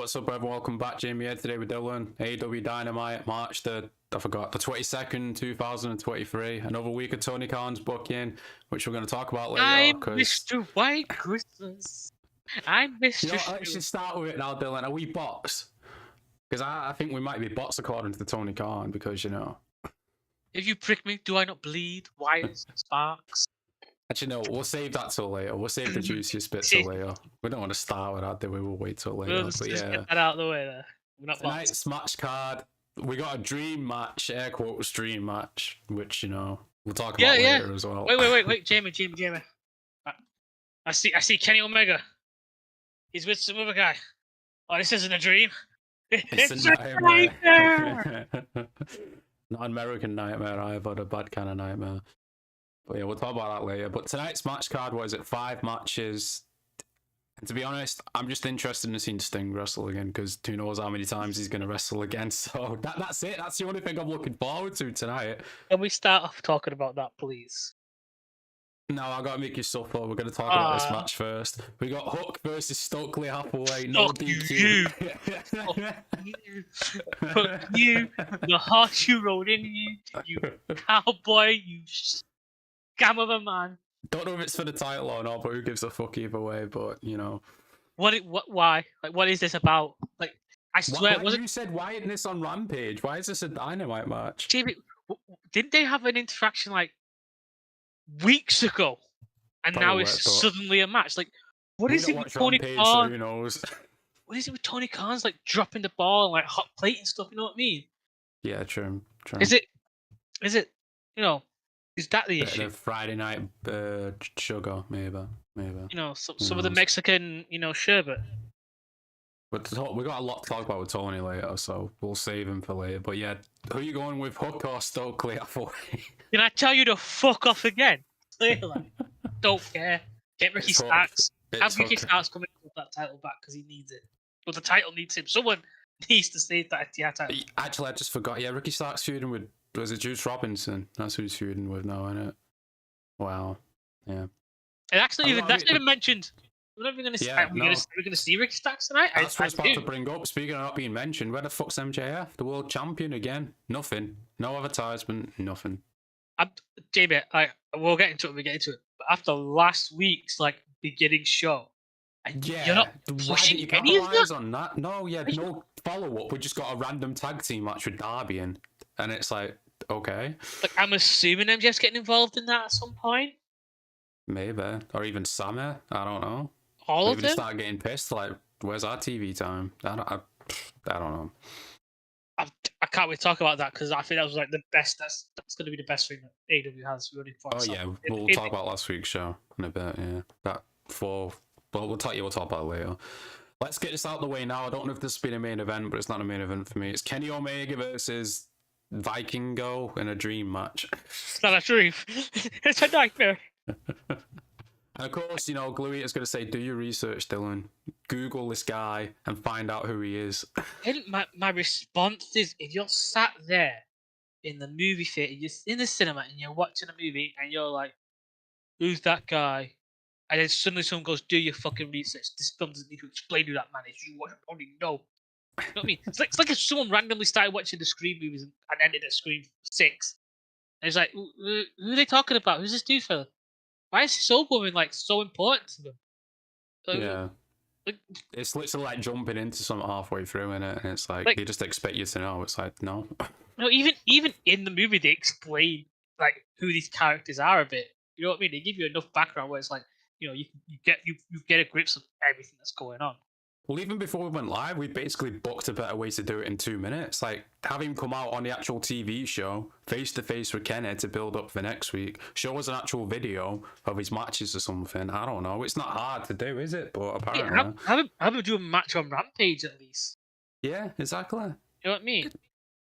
what's up, everyone? Welcome back. Jamie here today with Dylan. AEW Dynamite March the 22nd, 2023. Another week of Tony Khan's booking, which we're going to talk about later. I'm Mr. White Christmas. I'm Mr. You know, let's just start with it now, Dylan. Are we bots? Because I think we might be bots according to the Tony Khan, because, you know. If you prick me, do I not bleed? Wires, sparks? Actually, no, we'll save that till later. We'll save the juiciest bit till later. We don't want to start with that, do we? We'll wait till later. We'll just get that out of the way there. We're not Tonight's match card, we got a dream match, air quotes dream match, which, you know, we'll talk about later as well. Wait, Jamie. I see Kenny Omega. He's with some other guy. Oh, this isn't a dream. It's a nightmare. Not an American nightmare either, a bad kind of nightmare. But yeah, we'll talk about that later. But tonight's match card, what is it? 5 matches. And to be honest, I'm just interested in seeing Sting wrestle again, because who knows how many times he's going to wrestle again. So that's it. That's the only thing I'm looking forward to tonight. Can we start off talking about that, please? No, I got to make you suffer. We're going to talk about this match first. We got Hook versus Stokely Hathaway. No DQ. Fuck you. The heart you rode in you cowboy, you scam of a man. Don't know if it's for the title or not, but who gives a fuck either way? But you know, why? Like, what is this about? Like, I swear, you said, why isn't this on Rampage? Why is this a Dynamite match? Jamie, didn't they have an interaction like weeks ago, and now it's suddenly a match? Like, what is it with Tony Khan? So who knows? What is it with Tony Khan's like dropping the ball and like hot plate and stuff? You know what I mean? Yeah, true. Is it? You know, is that the issue? The Friday night sugar, maybe. You know, some of the Mexican, sherbet. But we got a lot to talk about with Tony later, so we'll save him for later. But yeah, who are you going with, Hook or Stokely? Can I tell you to fuck off again? Clearly. Don't care. Get Ricky Starks. Have Ricky Starks come in with that title back because he needs it. But the title needs him. Someone needs to save that title. Actually, I just forgot. Yeah, Ricky Starks feuding with, was it Juice Robinson? That's who he's feuding with now, isn't it? Wow. Yeah. And actually, that's not even mentioned. We're not even going to see. We're going to see Ricky Starks tonight. That's what I was about to bring up. Speaking of not being mentioned, where the fuck's MJF, the world champion again? Nothing. No advertisement. Nothing. Jamie, we'll get into it when we get into it. But after last week's beginning show, you're not pushing you any of that? On that? No, no follow up. We just got a random tag team match with Darby and it's like, okay. Like, I'm assuming MJF's getting involved in that at some point. Maybe, or even Sammy. I don't know. All Maybe of them. They start getting pissed. Like, where's our TV time? I don't know. I can't wait to talk about that because I think that was like the best. That's going to be the best thing that AEW has running for itself. Oh yeah, we'll talk about last week's show in a bit. Yeah, But we'll talk about it later. Let's get this out of the way now. I don't know if this has been a main event, but it's not a main event for me. It's Kenny Omega versus Vikingo in a dream match. It's not a dream. It's a nightmare. And of course, Gluey is going to say, do your research, Dylan. Google this guy and find out who he is. My response is, if you're sat there in the movie theater, you're in the cinema and you're watching a movie and you're like, who's that guy? And then suddenly someone goes, do your fucking research. This film doesn't need to explain who that man is. You already know. You know what I mean? It's like if someone randomly started watching the Scream movies and ended at Scream 6. And it's like, who are they talking about? Who's this dude fella? Why is this old woman so important to them? Yeah. It's literally like jumping into something halfway through, innit? And it's like they just expect you to know. It's like, no. No, even in the movie they explain who these characters are a bit. You know what I mean? They give you enough background where it's like, you get a grip of everything that's going on. Well, even before we went live, we basically booked a better way to do it in 2 minutes. Like, have him come out on the actual TV show, face-to-face with Kenny to build up for next week. Show us an actual video of his matches or something. I don't know. It's not hard to do, is it? But apparently... Have him do a match on Rampage, at least. Yeah, exactly. You know what I mean?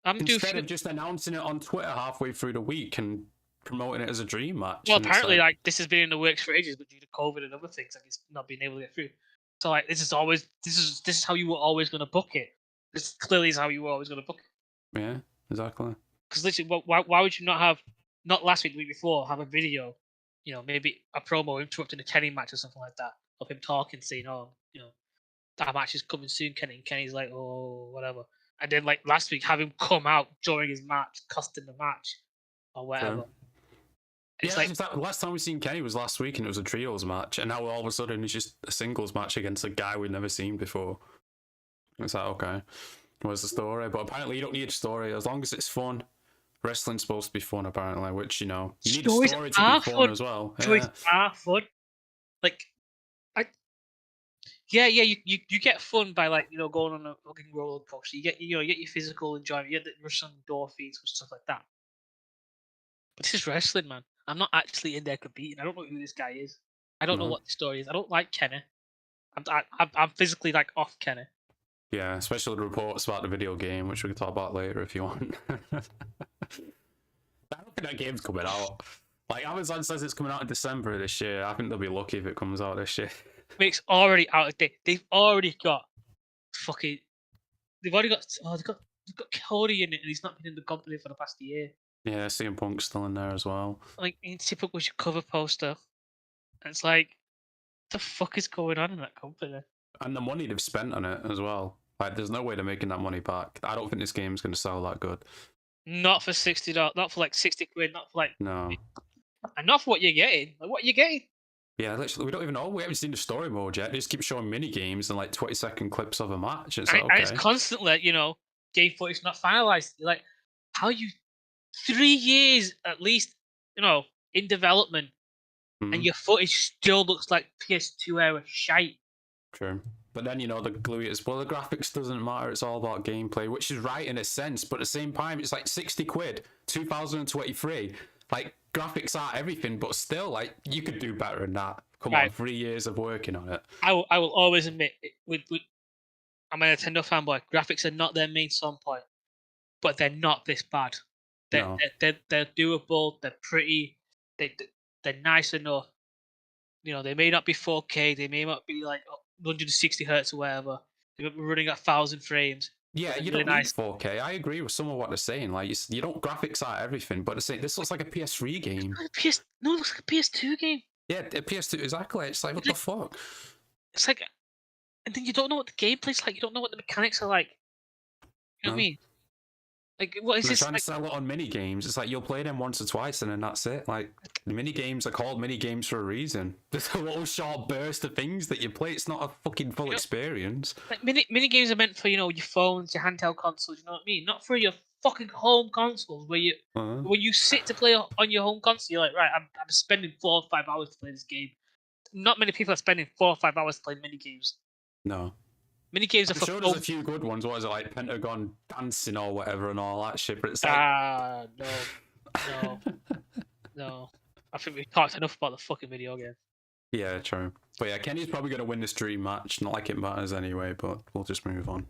Instead of just announcing it on Twitter halfway through the week and promoting it as a dream match. Well, apparently, this has been in the works for ages, but due to COVID and other things, it's not being able to get through. So this is how you were always going to book it. This clearly is how you were always going to book it. Yeah, exactly. Because literally, why would you not have, not last week, the week before, have a video, maybe a promo interrupting a Kenny match or something like that, of him talking, saying, that match is coming soon, Kenny. And Kenny's like, oh, whatever. And then like last week, have him come out during his match, costing the match or whatever. Yeah, last time we seen Kenny was last week, and it was a trios match, and now all of a sudden it's just a singles match against a guy we've never seen before. It's like, okay, where's the story? But apparently you don't need a story as long as it's fun. Wrestling's supposed to be fun, apparently, which, you know, you need a story to be fun as well. Stories are fun. Like, you get fun by like, you know, going on a fucking roller coaster. You get your physical enjoyment. You get the Russian endorphins and stuff like that. But this is wrestling, man. I'm not actually in there competing. I don't know who this guy is. I don't know what the story is. I don't like Kenny. I'm physically like off Kenny. Yeah, especially the reports about the video game, which we can talk about later if you want. I don't think that game's coming out. Like, Amazon says it's coming out in December this year. I think they'll be lucky if it comes out this year. It's already out of date. They've already got fucking. They've got Cody in it, and he's not been in the company for the past year. Yeah, CM Punk's still in there as well. Like, typical was your cover poster. And it's like, what the fuck is going on in that company? And the money they've spent on it as well. Like, there's no way they're making that money back. I don't think this game's going to sell that good. Not for $60. Not for like 60 quid. Not for like. No. And not for what you're getting. Like, what are you getting? Yeah, literally, we don't even know. We haven't seen the story mode yet. They just keep showing mini games and like 20-second clips of a match. It's like, okay. And it's constantly, you know, game footage not finalized. Like, how you 3 years at least, you know, in development, and your footage still looks like PS2 era shite. True. But then, you know, the glue is, well, the graphics doesn't matter. It's all about gameplay, which is right in a sense. But at the same time, it's like 60 quid, 2023. Like, graphics are everything, but still, like, you could do better than that. Come on, 3 years of working on it. I will always admit, I'm a Nintendo fanboy. Graphics are not their main selling point, but they're not this bad. They're doable. They're pretty. They're nice enough. You know, they may not be 4K. They may not be like 160 hertz or whatever. They might be running at 1,000 frames. Yeah, you don't need 4K. I agree with some of what they're saying. Like, you don't graphics are everything, but this looks like a PS3 game. It looks like a PS2 game. Yeah, a PS2, exactly. It's like, what the fuck? It's like, and then you don't know what the gameplay's like. You don't know what the mechanics are like. You know what I mean? Like, what is this? They're trying to sell it on mini games. It's like, you'll play them once or twice and then that's it. Like, the mini games are called mini games for a reason. There's a little short burst of things that you play. It's not a fucking full experience. Like, mini games are meant for, you know, your phones, your handheld consoles. You know what I mean? Not for your fucking home consoles where when you sit to play on your home console, you're like, right, I'm spending 4 or 5 hours to play this game. Not many people are spending 4 or 5 hours playing mini games. No. Mini games are for sure there's a few good ones. What is it, like Pentagon dancing or whatever and all that shit? But it's like, no. I think we've talked enough about the fucking video game. Yeah, true. But yeah, Kenny's probably going to win this dream match. Not like it matters anyway, but we'll just move on.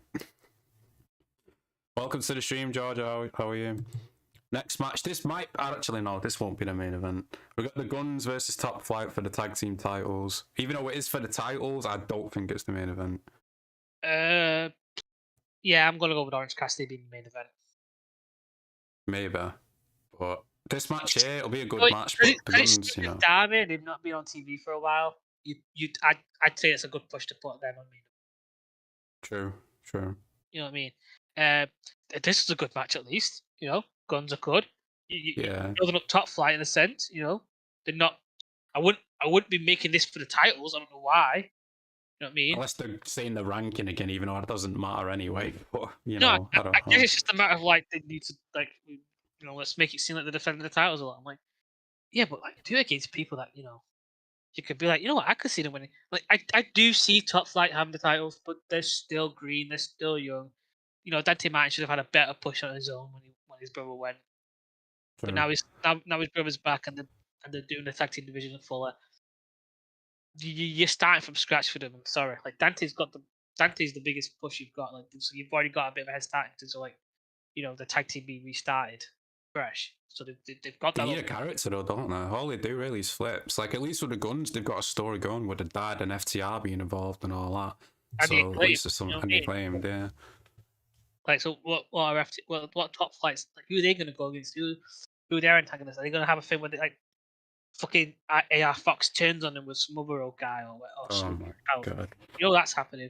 Welcome to the stream, George. How are you? Next match. This might actually no. This won't be the main event. We got the Guns versus Top Flight for the tag team titles. Even though it is for the titles, I don't think it's the main event. Yeah, I'm gonna go with Orange Cassidy being the main event. Maybe, but this match here, it'll be a good match. But the Guns, you know, Darby, they've not been on TV for a while. I'd say it's a good push to put them on main event. True. You know what I mean? This is a good match at least. You know, Guns are good. You're building up Top Flight in a sense. You know, they're not. I wouldn't be making this for the titles. I don't know why. You know what I mean? Unless they're saying the ranking again, even though it doesn't matter anyway. But, you know, no, I guess it's just a matter of like they need to like, you know, let's make it seem like they're defending the titles a lot. I'm like, yeah, but like do it against people that, you know, you could be like, you know what, I could see them winning. Like I do see Top Flight having the titles, but they're still green, they're still young. You know, Dante Martin should have had a better push on his own when his brother went. But now his brother's back and they're doing the tag team division at fuller. You're starting from scratch for them. I'm sorry. Like Dante's the biggest push you've got. Like, so you've already got a bit of a head start into like, you know, the tag team being restarted fresh. So they've got that. They need a character though, don't they? All they do really is flips. Like at least with the Guns, they've got a story going with the dad and FTR being involved and all that. And so at least there's something acclaimed, yeah. Like so, what Top Flights like? Who are they going to go against? Who are their antagonists? Are they going to have a thing where they like? Fucking AR Fox turns on him with some other old guy or oh my god! You know that's happening.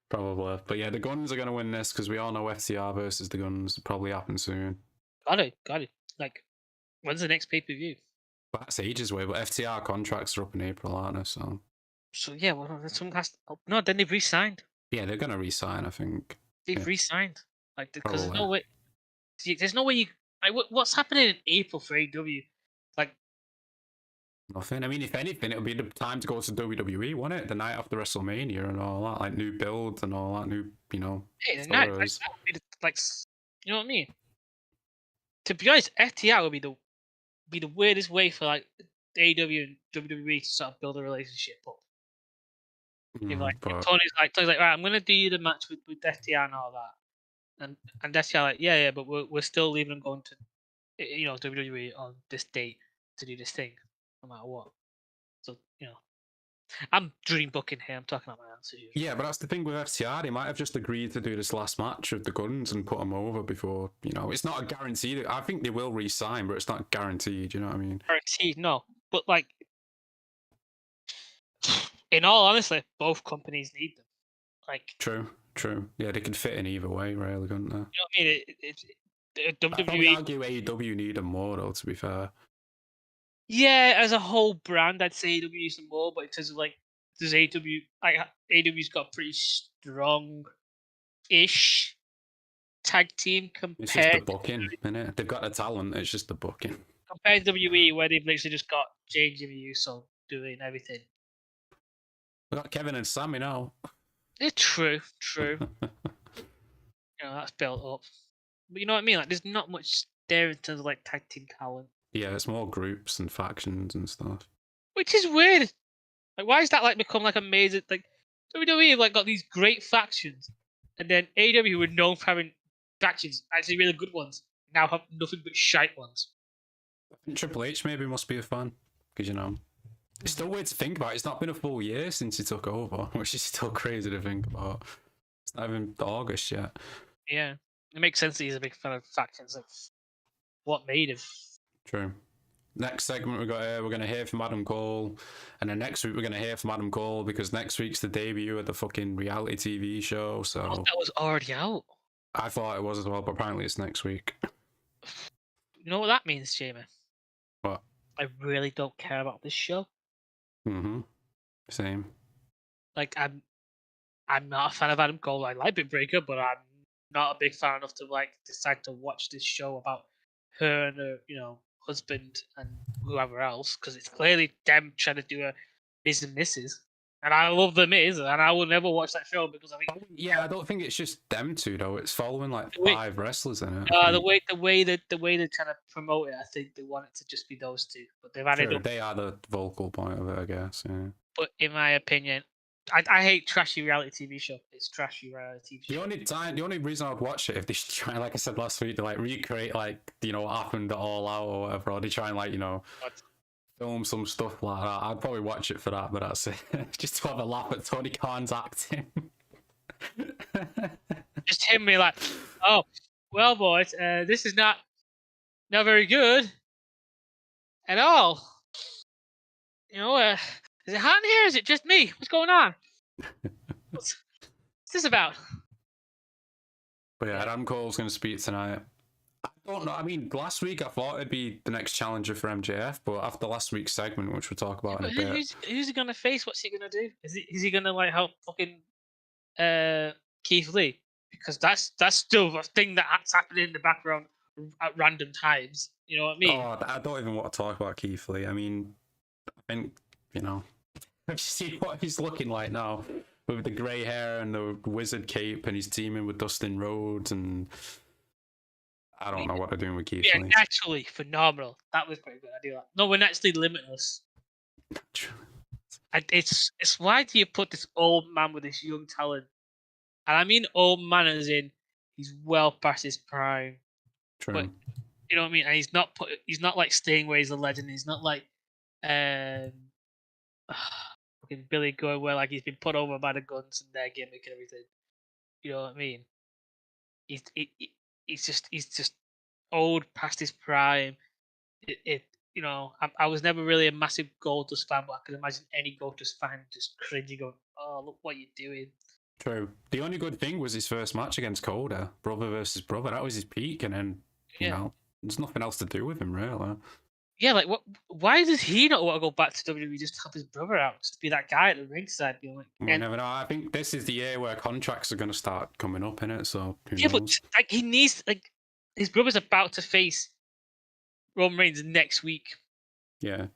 Probably. But yeah, the Guns are going to win this because we all know FTR versus the Guns probably happen soon. Got it. Like, when's the next pay-per-view? But that's ages away. But FTR contracts are up in April, aren't they? So yeah, well, someone has to... No, then they've re-signed. Yeah, they're going to re-sign, I think. They've Yeah, re-signed. Like, because there's probably. no way... There's no way you... Like, what's happening in April for AEW? Like, Nothing. I mean, if anything, it'll be the time to go to WWE, won't it? The night after WrestleMania and all that, like new builds and all that, new, hey, the night, like, photos. that would be like, you know what I mean? To be honest, FTR would be the weirdest way for like AEW and WWE to sort of build a relationship up. If But Tony's like, right, I'm gonna do you the match with FTR and all that, and FTR like, yeah, but we're still leaving and going to, WWE on this date to do this thing, no matter what. So I'm dream booking here. I'm talking about my answer here. yeah, but that's the thing with FTR. They might have just agreed to do this last match with the Guns and put them over before. It's not a guarantee. I think they will re-sign, but it's not guaranteed. You know what I mean? Guaranteed, no. But like, in all honesty, both companies need them. Like, True. Yeah, they could fit in either way, really, couldn't they? you know what I mean? I'd probably WWE. argue AEW need them more, though. To be fair. Yeah, as a whole brand, I'd say AEW needs them more. But in terms of like, does AEW like AEW's got a pretty strong-ish tag team It's just the compared booking, innit? They've got the talent. It's just the booking. compared to WWE, where they've literally just got Jay and Jimmy Uso doing everything. We got Kevin and Sammy now. Yeah, true. That's built up. But you know what I mean? Like, there's not much there in terms of like tag team talent. Yeah, it's more groups and factions and stuff. Which is weird. Like, why is that like become like amazing? Like, WWE have like got these great factions, and then AEW, who were known for having factions, actually really good ones, now have nothing but shite ones. I think Triple H maybe must be a fan because it's still weird to think about. It's not been a full year since he took over, which is still crazy to think about. It's not even August yet. Yeah, it makes sense that he's a big fan of factions. Like, what made him? True. Next segment we're going to hear from Adam Cole, and then next week we're going to hear from Adam Cole because next week's the debut of the fucking reality TV show. So that was already out. I thought it was as well, but apparently it's next week. You know what that means, Jamie? What? I really don't care about this show. Same. Like, I'm not a fan of Adam Cole. I like Big Breaker, but I'm not a big fan enough to like decide to watch this show about her and her, husband and whoever else, because it's clearly them trying to do a Miz and Mrs. And I love the Miz, and I will never watch that show because I think I don't think it's just them two though. It's following like five wrestlers in it. the way they're trying to promote it, I think they want it to just be those two, but they've added up. They are the vocal point of it, I guess. Yeah. But in my opinion, I hate trashy reality TV show. It's trashy reality TV show. The only reason I'd watch it if they try, like I said last week, to like recreate like what happened at All Out or whatever, or they try and like film some stuff like that. I'd probably watch it for that, but that's it. Just to have a laugh at Tony Khan's acting. Just him be like, oh, well, boys, this is not very good at all. Is it hot in here? Is it just me? What's going on? What's this about? But yeah, Adam Cole's going to speak tonight. I don't know. I mean, last week I thought it'd be the next challenger for MJF, but after last week's segment, which we'll talk about in a bit. Who's he going to face? What's he going to do? Is he going to like help fucking Keith Lee? Because that's still a thing that's happening in the background at random times. You know what I mean? Oh, I don't even want to talk about Keith Lee. I mean, I think, I've seen what he's looking like now with the grey hair and the wizard cape, and he's teaming with Dustin Rhodes, and I don't know what they're doing with Keith Lee. Naturally phenomenal. That was pretty good. I do that. No, we're naturally limitless. It's why do you put this old man with this young talent? And I mean old man as in he's well past his prime. True. But you know what I mean? And he's not like staying where he's a legend. He's not like fucking Billy Gunn where like he's been put over by the Guns and their gimmick and everything. You know what I mean? He's just old past his prime. I was never really a massive Goldust fan, but I can imagine any Goldust fan just cringing, going, "Oh, look what you're doing." True. The only good thing was his first match against Coda, brother versus brother. That was his peak, and then Yeah, there's nothing else to do with him really. yeah. Like, what? Why does he not want to go back to WWE? Just help his brother out, just be that guy at the ringside, being like, We never know. I think this is the year where contracts are going to start coming up in it. So who yeah, but knows? like he needs his brother's about to face Roman Reigns next week. Yeah.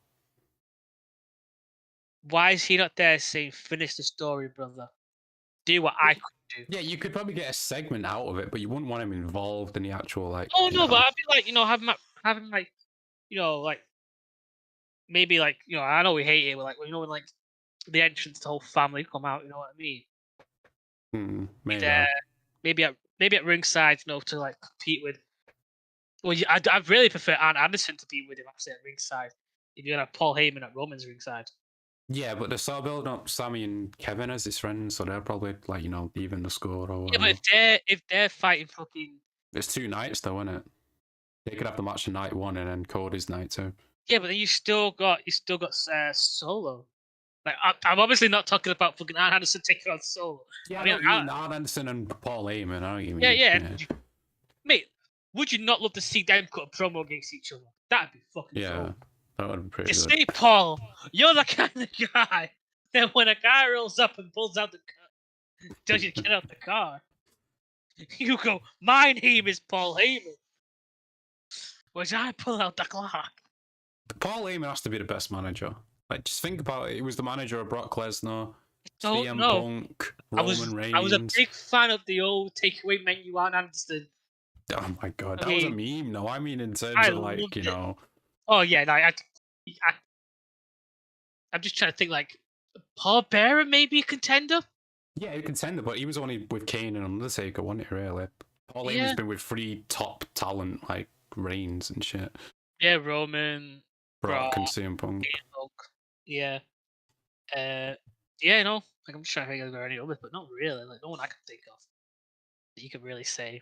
Why is he not there saying, "Finish the story, brother. Do what I could do"? Yeah, you could probably get a segment out of it, but you wouldn't want him involved in the actual Oh no, but I'd be like, having like, like maybe like, I know we hate it, but like, when like the entrance, the whole family come out. You know what I mean? maybe. Maybe at ringside, to like compete with. Well, I'd really prefer Arn Anderson to be with him actually at ringside. If you're gonna have Paul Heyman at Roman's ringside. Yeah, but they're sort of building up Sammy and Kevin as his friends, so they're probably like even the score or Yeah, whatever. but if they're fighting fucking. It's 2 nights though, isn't it? They could have the match on night 1 and then Cody's night 2. Yeah, but then you still got Solo. Like I'm obviously not talking about fucking Arn Anderson taking on Solo. Yeah, I I mean, know what you mean. Arn Anderson and Paul Heyman. I know what you mean. yeah. Mate, would you not love to see them cut a promo against each other? That'd be fucking Yeah, cool. that would be pretty You good. see, Paul, you're the kind of guy that when a guy rolls up and pulls out the car, tells you to get out the car, you go, "My name is Paul Heyman." Which I pull out the clock. Paul Heyman has to be the best manager. Like, just think about it. He was the manager of Brock Lesnar, Don't CM know. Punk, I Roman Reigns. I was a big fan of the old takeaway menu on Anderson. Oh my god, I that was a mean, meme. No, I mean in terms I of like loved it. Oh yeah, no, I'm just trying to think like Paul Bearer maybe a contender. Yeah, a contender, but he was only with Kane and Undertaker, wasn't he? Really, Paul Heyman's Yeah, been with 3 top talent like Reigns and shit. yeah, Roman, Brock and CM Punk. Hulk. Yeah, yeah, no. Like I'm just trying to think of any others, but not really. Like no one I can think of that you could really say.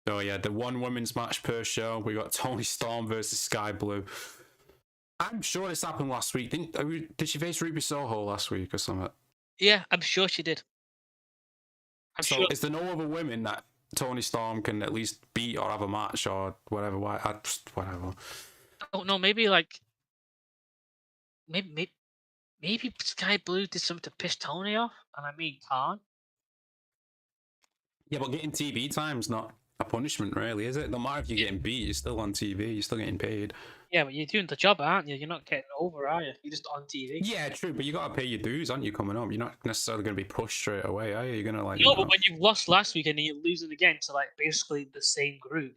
So yeah, the 1 women's match per show. We got Toni Storm versus Skye Blue. I'm sure this happened last week. Did she face Ruby Soho last week or something? Yeah, I'm sure she did. So is there no other women that Toni Storm can at least beat or have a match or whatever? Whatever. Oh no, maybe like maybe Sky Blue did something to piss Tony off, and I mean can't. Yeah, but getting TV time's not a punishment, really, is it? No matter if you're getting beat, you're still on TV, you're still getting paid. Yeah, but you're doing the job, aren't you? You're not getting over, are you? You're just on TV. Yeah, true, but you got to pay your dues, aren't you, coming up? You're not necessarily going to be pushed straight away, are you? You're going to, like... No, but when you've lost last week and you're losing again to, like, basically the same group.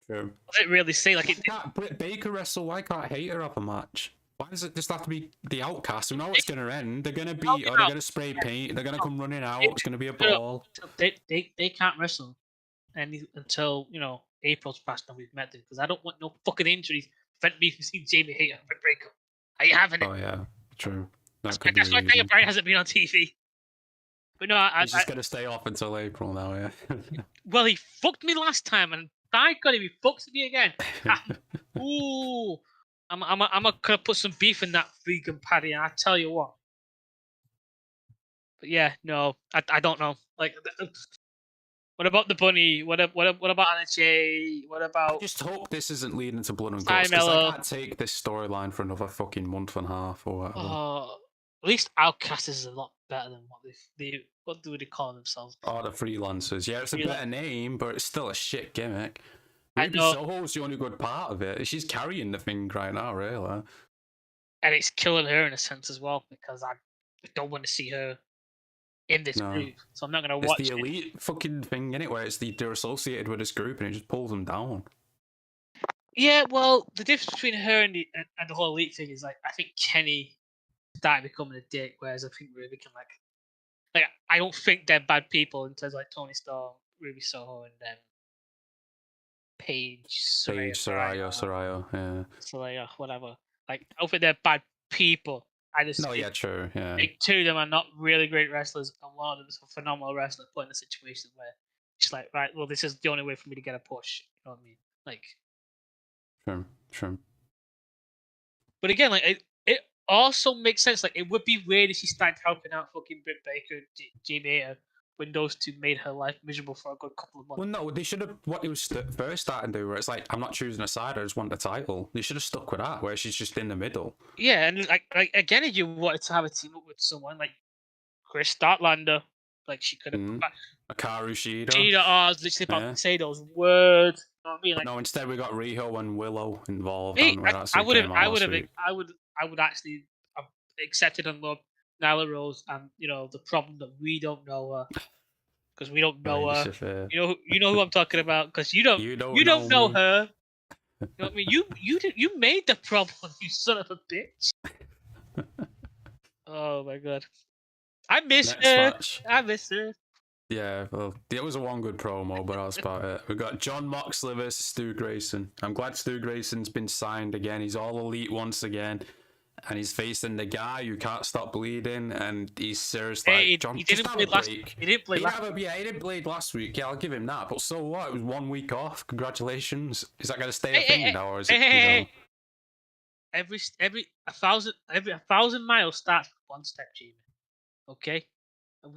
True. I didn't really say, like... Britt Baker wrestle, why can't Hater have a match? Why does it just have to be the outcast? We know it's going to end. They're going to beat her, they're going to spray paint, they're going to come running out, it's going to be a ball. They can't wrestle until, April's passed and we've met them, because I don't want no fucking injuries prevent me from seeing Jamie Hater and Britt Baker. Are you having it? Oh, yeah, true. That's why Daniel Bryan hasn't been on TV. But no, he's just going to stay off until April now, yeah. Well, he fucked me last time, and by God, if he fucks me again, ooh, I'm gonna put some beef in that vegan patty, and I tell you what. But yeah, no, I don't know. Like, what about the bunny? What about Anna Jay? What about? I just hope this isn't leading to blood and guts, because I can't take this storyline for another fucking month and a half or whatever. At least Outcast is a lot better than what do they call themselves? Oh, the freelancers. Yeah, it's a better name, but it's still a shit gimmick. I Ruby know. Soho's the only good part of it. She's carrying the thing right now, really. And it's killing her in a sense as well, because I don't want to see her in this group, so I'm not going to watch it. It's the elite fucking thing, innit, where they're associated with this group and it just pulls them down. Yeah, well, the difference between her and the whole elite thing is, like, I think Kenny started becoming a dick, whereas I think Ruby can, like I don't think they're bad people in terms of, like, Toni Storm, Ruby Soho, and then Paige, Soraya, yeah. Soraya, whatever. Like, I don't think they're bad people. I just true, yeah. I think 2 of them are not really great wrestlers, and one of them is a phenomenal wrestler put in a situation where she's like, right, well, this is the only way for me to get a push. You know what I mean? Like, True. But again, like it also makes sense. Like it would be weird if she started helping out fucking Britt Baker, Jamie Hayter, when those two made her life miserable for a good couple of months. Well, no, they should have what it was first starting to do, where it's like, I'm not choosing a side, I just want the title. They should have stuck with that, where she's just in the middle. Yeah, and like again, if you wanted to have a team up with someone like Chris Statlander, like she could have come back. Akaru Shida. I was literally about to say those words. You know what I mean? Like, no, instead we got Riho and Willow involved. I would actually have accepted and loved Nyla Rose, and the problem that we don't know her because we don't know her. You know who I'm talking about because you don't know her. You know what I mean? You made the problem, you son of a bitch. Oh my god, I miss her. I miss her. Yeah, well, it was a one good promo, but that's about it. We got Jon Moxley versus Stu Grayson. I'm glad Stu Grayson's been signed again. He's all elite once again, and he's facing the guy who can't stop bleeding. And he's seriously like, John, just have a break. He didn't play last. He didn't bleed last week. Yeah, I'll give him that. But so what? It was 1 week off. Congratulations. Is that going to stay a thing now, or is it? Every 1,000 miles starts with one step, Jamie. Okay.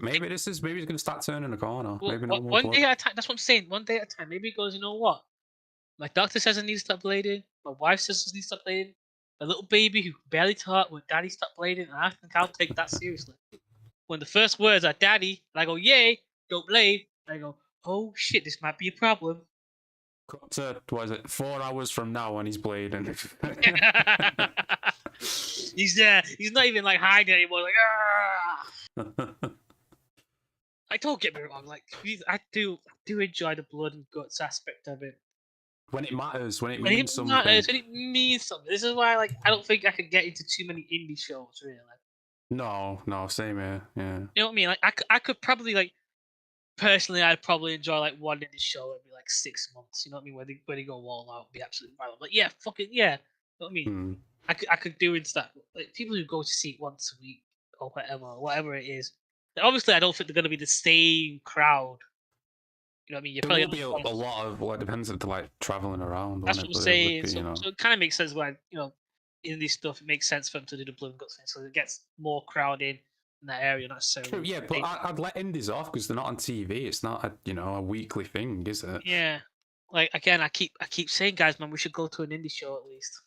Maybe he's going to start turning a corner. Well, maybe no one day at a time. That's what I'm saying. One day at a time. Maybe he goes, you know what? My doctor says I need to stop bleeding. My wife says I need to stop bleeding. My little baby who barely talked when Daddy stopped bleeding, and I think I'll take that seriously. When the first words are Daddy, and I go, yay, don't bleed. And I go, oh shit, this might be a problem. Cut to, what is it, 4 hours from now when he's bleeding. He's there. He's not even like hiding anymore. Like, I don't get me wrong. Like, I do enjoy the blood and guts aspect of it. When it matters, when it means something. When it means something. This is why, like, I don't think I could get into too many indie shows, really. No, same here. Yeah. You know what I mean? Like, I could probably, like, personally, I'd probably enjoy like one indie show every like 6 months. You know what I mean? Where they go all out and be absolutely violent. But yeah, fucking yeah. You know what I mean? I could do it stuff. Like people who go to see it once a week or whatever it is. Obviously, I don't think they're going to be the same crowd. You know what I mean? You're there will be a lot of, well, it depends if they're like traveling around. That's what I'm saying. So it kind of makes sense when, in this stuff, it makes sense for them to do the blood and guts thing. So it gets more crowded in that area, not necessarily. True, yeah, but I'd let indies off because they're not on TV. It's not a weekly thing, is it? Yeah. Like, again, I keep saying, guys, man, we should go to an indie show at least.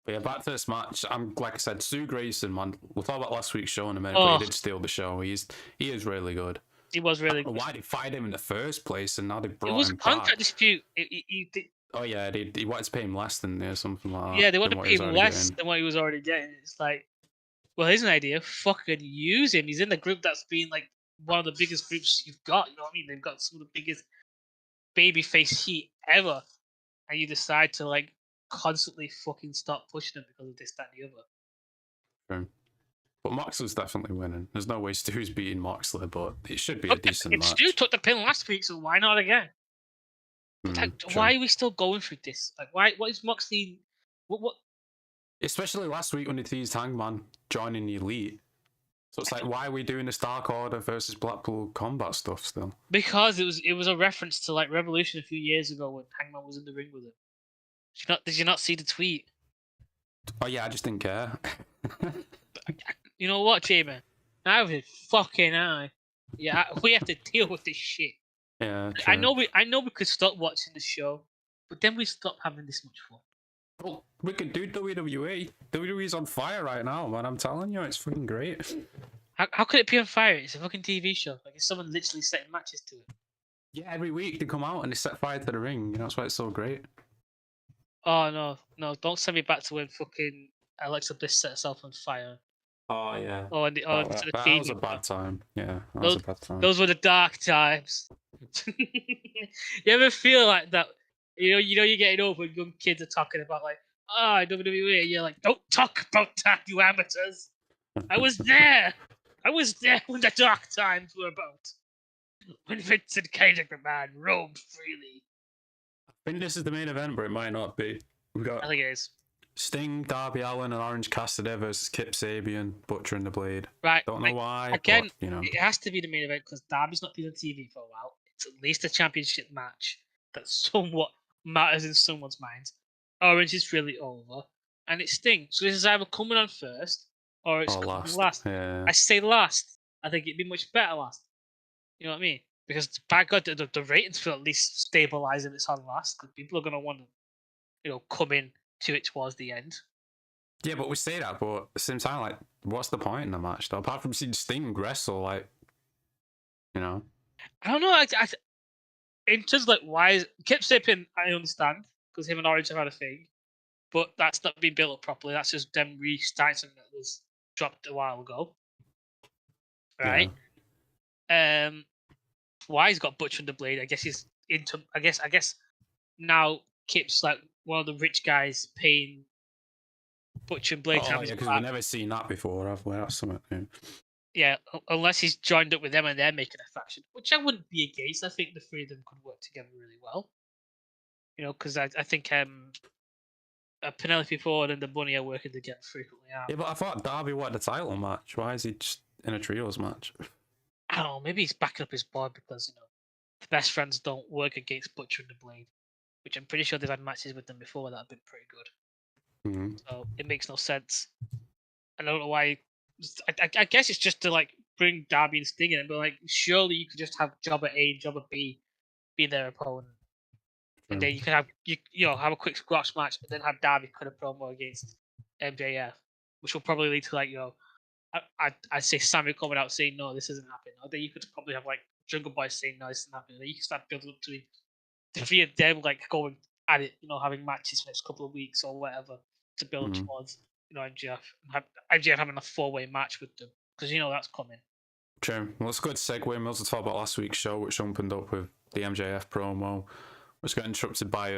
But yeah, back to this match. Like I said, Stu Grayson, man. We'll talk about last week's show in a minute, but he did steal the show. He is really good. He was really good. Why they fired him in the first place, and now they brought him back. It was a contract dispute. He did... Oh yeah, he wanted to pay him less than something like that. Yeah, they wanted to pay him less than what he was already getting. It's like, well, here's an idea. Fucking use him. He's in the group that's been like one of the biggest groups you've got. You know what I mean? They've got some of the biggest babyface heat ever, and you decide to like constantly fucking stop pushing him because of this, that, and the other. True. But Moxley's definitely winning. There's no way Stu's beating Moxley, but it should be a decent match. Stu took the pin last week, so why not again? Why are we still going through this? Like, why? What is Moxley? What? Especially last week when he teased Hangman joining the Elite. So it's like, why are we doing this Dark Order versus Blackpool Combat stuff still? Because it was a reference to like Revolution a few years ago when Hangman was in the ring with him. Did you not see the tweet? Oh yeah, I just didn't care. You know what, Jamie? Now with his fucking eye. Yeah, we have to deal with this shit. Yeah, true. I know we could stop watching the show, but then we stop having this much fun. Well, we could do WWE. WWE's on fire right now, man. I'm telling you, it's fucking great. How could it be on fire? It's a fucking TV show. Like, it's someone literally setting matches to it. Yeah, every week they come out and they set fire to the ring. You know, that's why it's so great. Oh, no. Don't send me back to when fucking Alexa Bliss set herself on fire. Oh, yeah. That was a bad time. Yeah, that was a bad time. Those were the dark times. You ever feel like that? You know, you're getting old when young kids are talking about like, WWE, and you're like, don't talk about that, you amateurs. I was there. I was there when the dark times were about. When Vincent K. McMahon roamed freely. I think this is the main event, but it might not be. I think it is. Sting, Darby Allin, and Orange Cassidy versus Kip Sabian, Butcher and the Blade. Right. Don't know why. Again, but, it has to be the main event because Darby's not been on TV for a while. It's at least a championship match that's somewhat matters in someone's mind. Orange is really over, and it stings. So this is either coming on first or it's coming last. Yeah. I say last. I think it'd be much better last. You know what I mean? Because by God, the ratings will at least stabilize if it's on last. Because people are gonna want to, come in to it towards the end. Yeah, but we say that, but at the same time, like, what's the point in the match though? Apart from seeing Sting wrestle, like, I don't know. In terms of like why Kip Sabian, I understand because him and Orange have had a thing, but that's not been built up properly. That's just them restarting something that was dropped a while ago, right? Yeah. Why he's got Butcher and the Blade? I guess he's into. I guess now Kip's like one of the rich guys paying Butcher and Blade. Oh yeah, because we've never seen that before, have we? That's something new. Yeah, unless he's joined up with them and they're making a faction, which I wouldn't be against. I think the three of them could work together really well. Because I think Penelope Ford and the Bunny are working together frequently out. Yeah, but I thought Darby wanted the title match. Why is he just in a trios match? I don't know. Maybe he's backing up his boy because the best friends don't work against Butcher and the Blade, which I'm pretty sure they've had matches with them before that have been pretty good. Mm-hmm. So it makes no sense. I don't know why. I guess it's just to like bring Darby and Sting in, but like surely you could just have Jobber A and Jobber B be their opponent, and then you can have have a quick squash match, and then have Darby cut a promo against MJF, which will probably lead to like I'd say Sammy coming out saying no, this isn't happening, or then you could probably have like Jungle Boy saying no, this isn't happening. Then you can start building up to the three of them like going at it, having matches for the next couple of weeks or whatever to build towards MJF and have MJF having a 4-way match with them because that's coming. True. Well, it's a good segue. We also talk about last week's show, which opened up with the MJF promo, which got interrupted by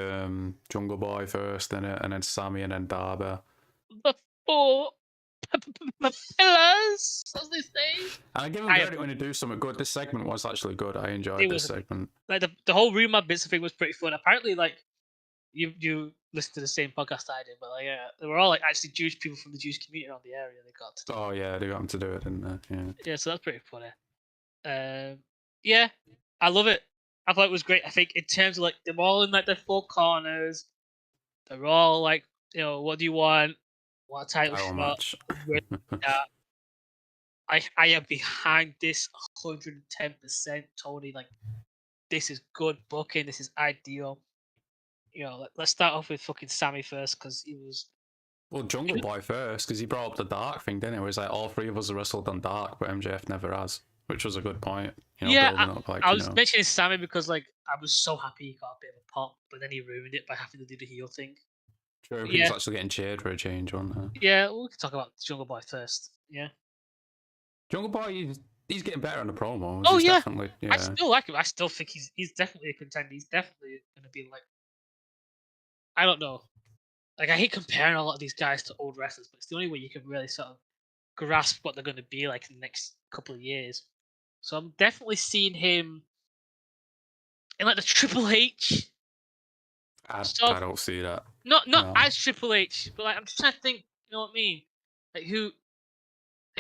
Jungle Boy first, and then Sammy, and then Darby. The four pillars, as they say. And I give him credit when they do something good. This segment was actually good. I enjoyed this segment. Like the whole rumor bits thing was pretty fun. Apparently, like you listened to the same podcast I did, but like they were all like actually Jewish people from the Jewish community around the area. They got to do. Oh yeah, they got them to do it, didn't they? Yeah. Yeah, so that's pretty funny. Yeah, I love it. I thought it was great. I think in terms of like they're all in like their four corners. They're all like, what do you want? What title shot? I am behind this 110%, Tony. Like, this is good booking. This is ideal. Let's start off with fucking Sammy first because he was. Well, Jungle Boy first because he brought up the Dark thing, didn't he? It was like all three of us have wrestled on Dark, but MJF never has, which was a good point. I was mentioning Sammy because like I was so happy he got a bit of a pop, but then he ruined it by having to do the heel thing. True, he was actually getting cheered for a change, wasn't he? Yeah, we can talk about Jungle Boy first. Yeah. Jungle Boy, he's getting better on the promos. Oh, yeah. Definitely, I still like him. I still think he's definitely a contender. He's definitely going to be like, I don't know. Like, I hate comparing a lot of these guys to old wrestlers, but it's the only way you can really sort of grasp what they're going to be like in the next couple of years. So I'm definitely seeing him in like the Triple H. I don't see that. Not as Triple H, but like I'm just trying to think. You know what I mean? Like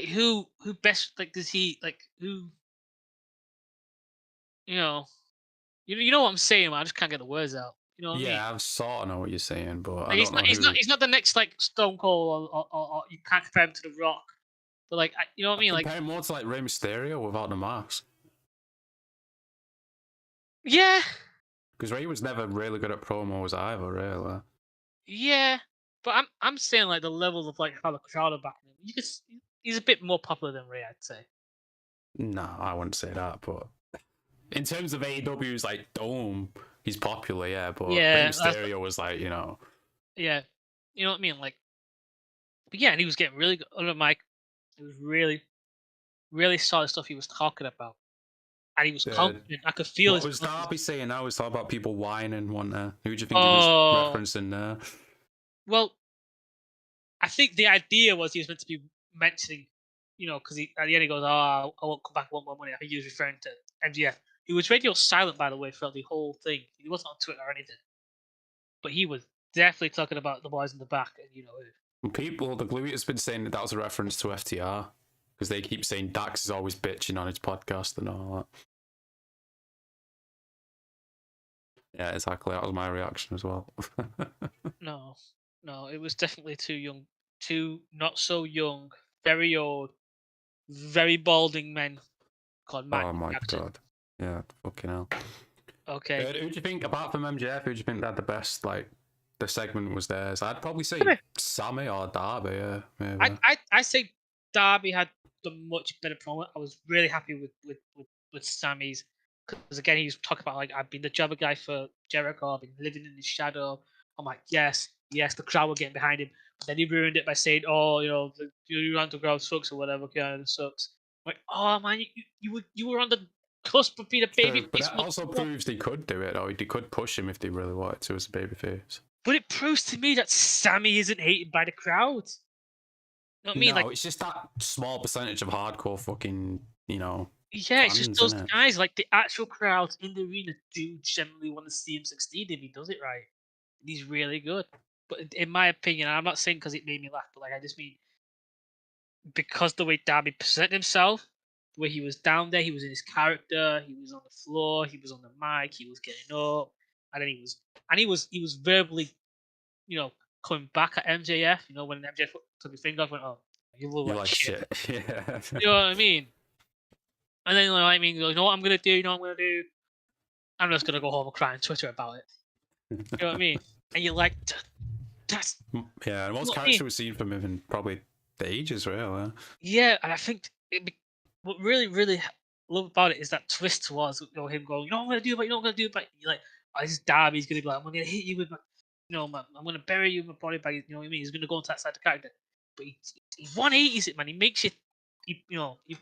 who best like does he like who? You know what I'm saying. Man. I just can't get the words out. You know what I mean? Yeah, I sort of know what you're saying, but like, he's not the next like Stone Cold or you can't compare him to The Rock. But like you know what I mean? Compare him more to like Rey Mysterio without the mask. Yeah. Because Rey was never really good at promos either, really. Yeah, but I'm saying like the level of like how the crowd are backing him. He's a bit more popular than Rey, I'd say. No, I wouldn't say that, but in terms of AEW's like dome, he's popular, yeah. But Rey Mysterio was like, Yeah, you know what I mean, like. But yeah, and he was getting really good on the mic. It was really, really solid stuff he was talking about. And he was confident. I could feel what was Darby saying now? He was talking about people whining, wasn't there? Who do you think he was referencing there? Well, I think the idea was he was meant to be mentioning, because at the end he goes, I won't come back, I want more money. I think he was referring to MGF. He was radio silent, by the way, throughout the whole thing. He wasn't on Twitter or anything. But he was definitely talking about the boys in the back and who. People, the Glue has been saying that was a reference to FTR. Because they keep saying Dax is always bitching on his podcast and all that. Yeah, exactly. That was my reaction as well. No, it was definitely too young, too not so young, very old, very balding men called Matt Oh my Jackson. god. Yeah, fucking hell. Okay. Who do you think, apart from MJF, who do you think had the best, like, the segment was theirs? I'd probably say Okay. Sammy or Darby, yeah, maybe. I say Darby had the much better promo. I was really happy with Sammy's because again he was talking about like I've been the jobber guy for Jericho. I've been living in his shadow. I'm like yes, the crowd were getting behind him. But then he ruined it by saying, "Oh, you underground sucks or whatever, kind of sucks." I'm like, oh man, you were on the cusp of being a baby But face. that also proves they could do it, or they could push him if they really wanted to as a babyface. But it proves to me that Sammy isn't hated by the crowd. You know what I mean? Like, No, it's just that small percentage of hardcore fucking, yeah, it's just fans, those isn't it? guys. Like the actual crowds in the arena do generally want to see him succeed if he does it right. And he's really good. But in my opinion, I'm not saying because it made me laugh, but like I just mean because the way Darby presented himself, the way he was down there, he was in his character, he was on the floor, he was on the mic, he was getting up, and then he was verbally, coming back at MJF. When MJF took his finger off, went, "Oh, you look You're like like shit." shit. Yeah. You know what I mean? And then you know what I'm gonna do? You know what I'm gonna do? I'm just gonna go home and cry on Twitter about it. You know what I mean? And you're like, that's Yeah, and most what I characters mean. we've seen from him in probably the ages, really. Yeah, and I think what really, really love about it is that twist towards him going, you know what I'm gonna do, but you know what I'm gonna do, but you're like, oh, this is Darby's gonna be like, I'm gonna hit you with my, I'm gonna bury you with my body bag. You know what I mean? He's gonna go into that side of the character, but he 180s it, man. He makes you, he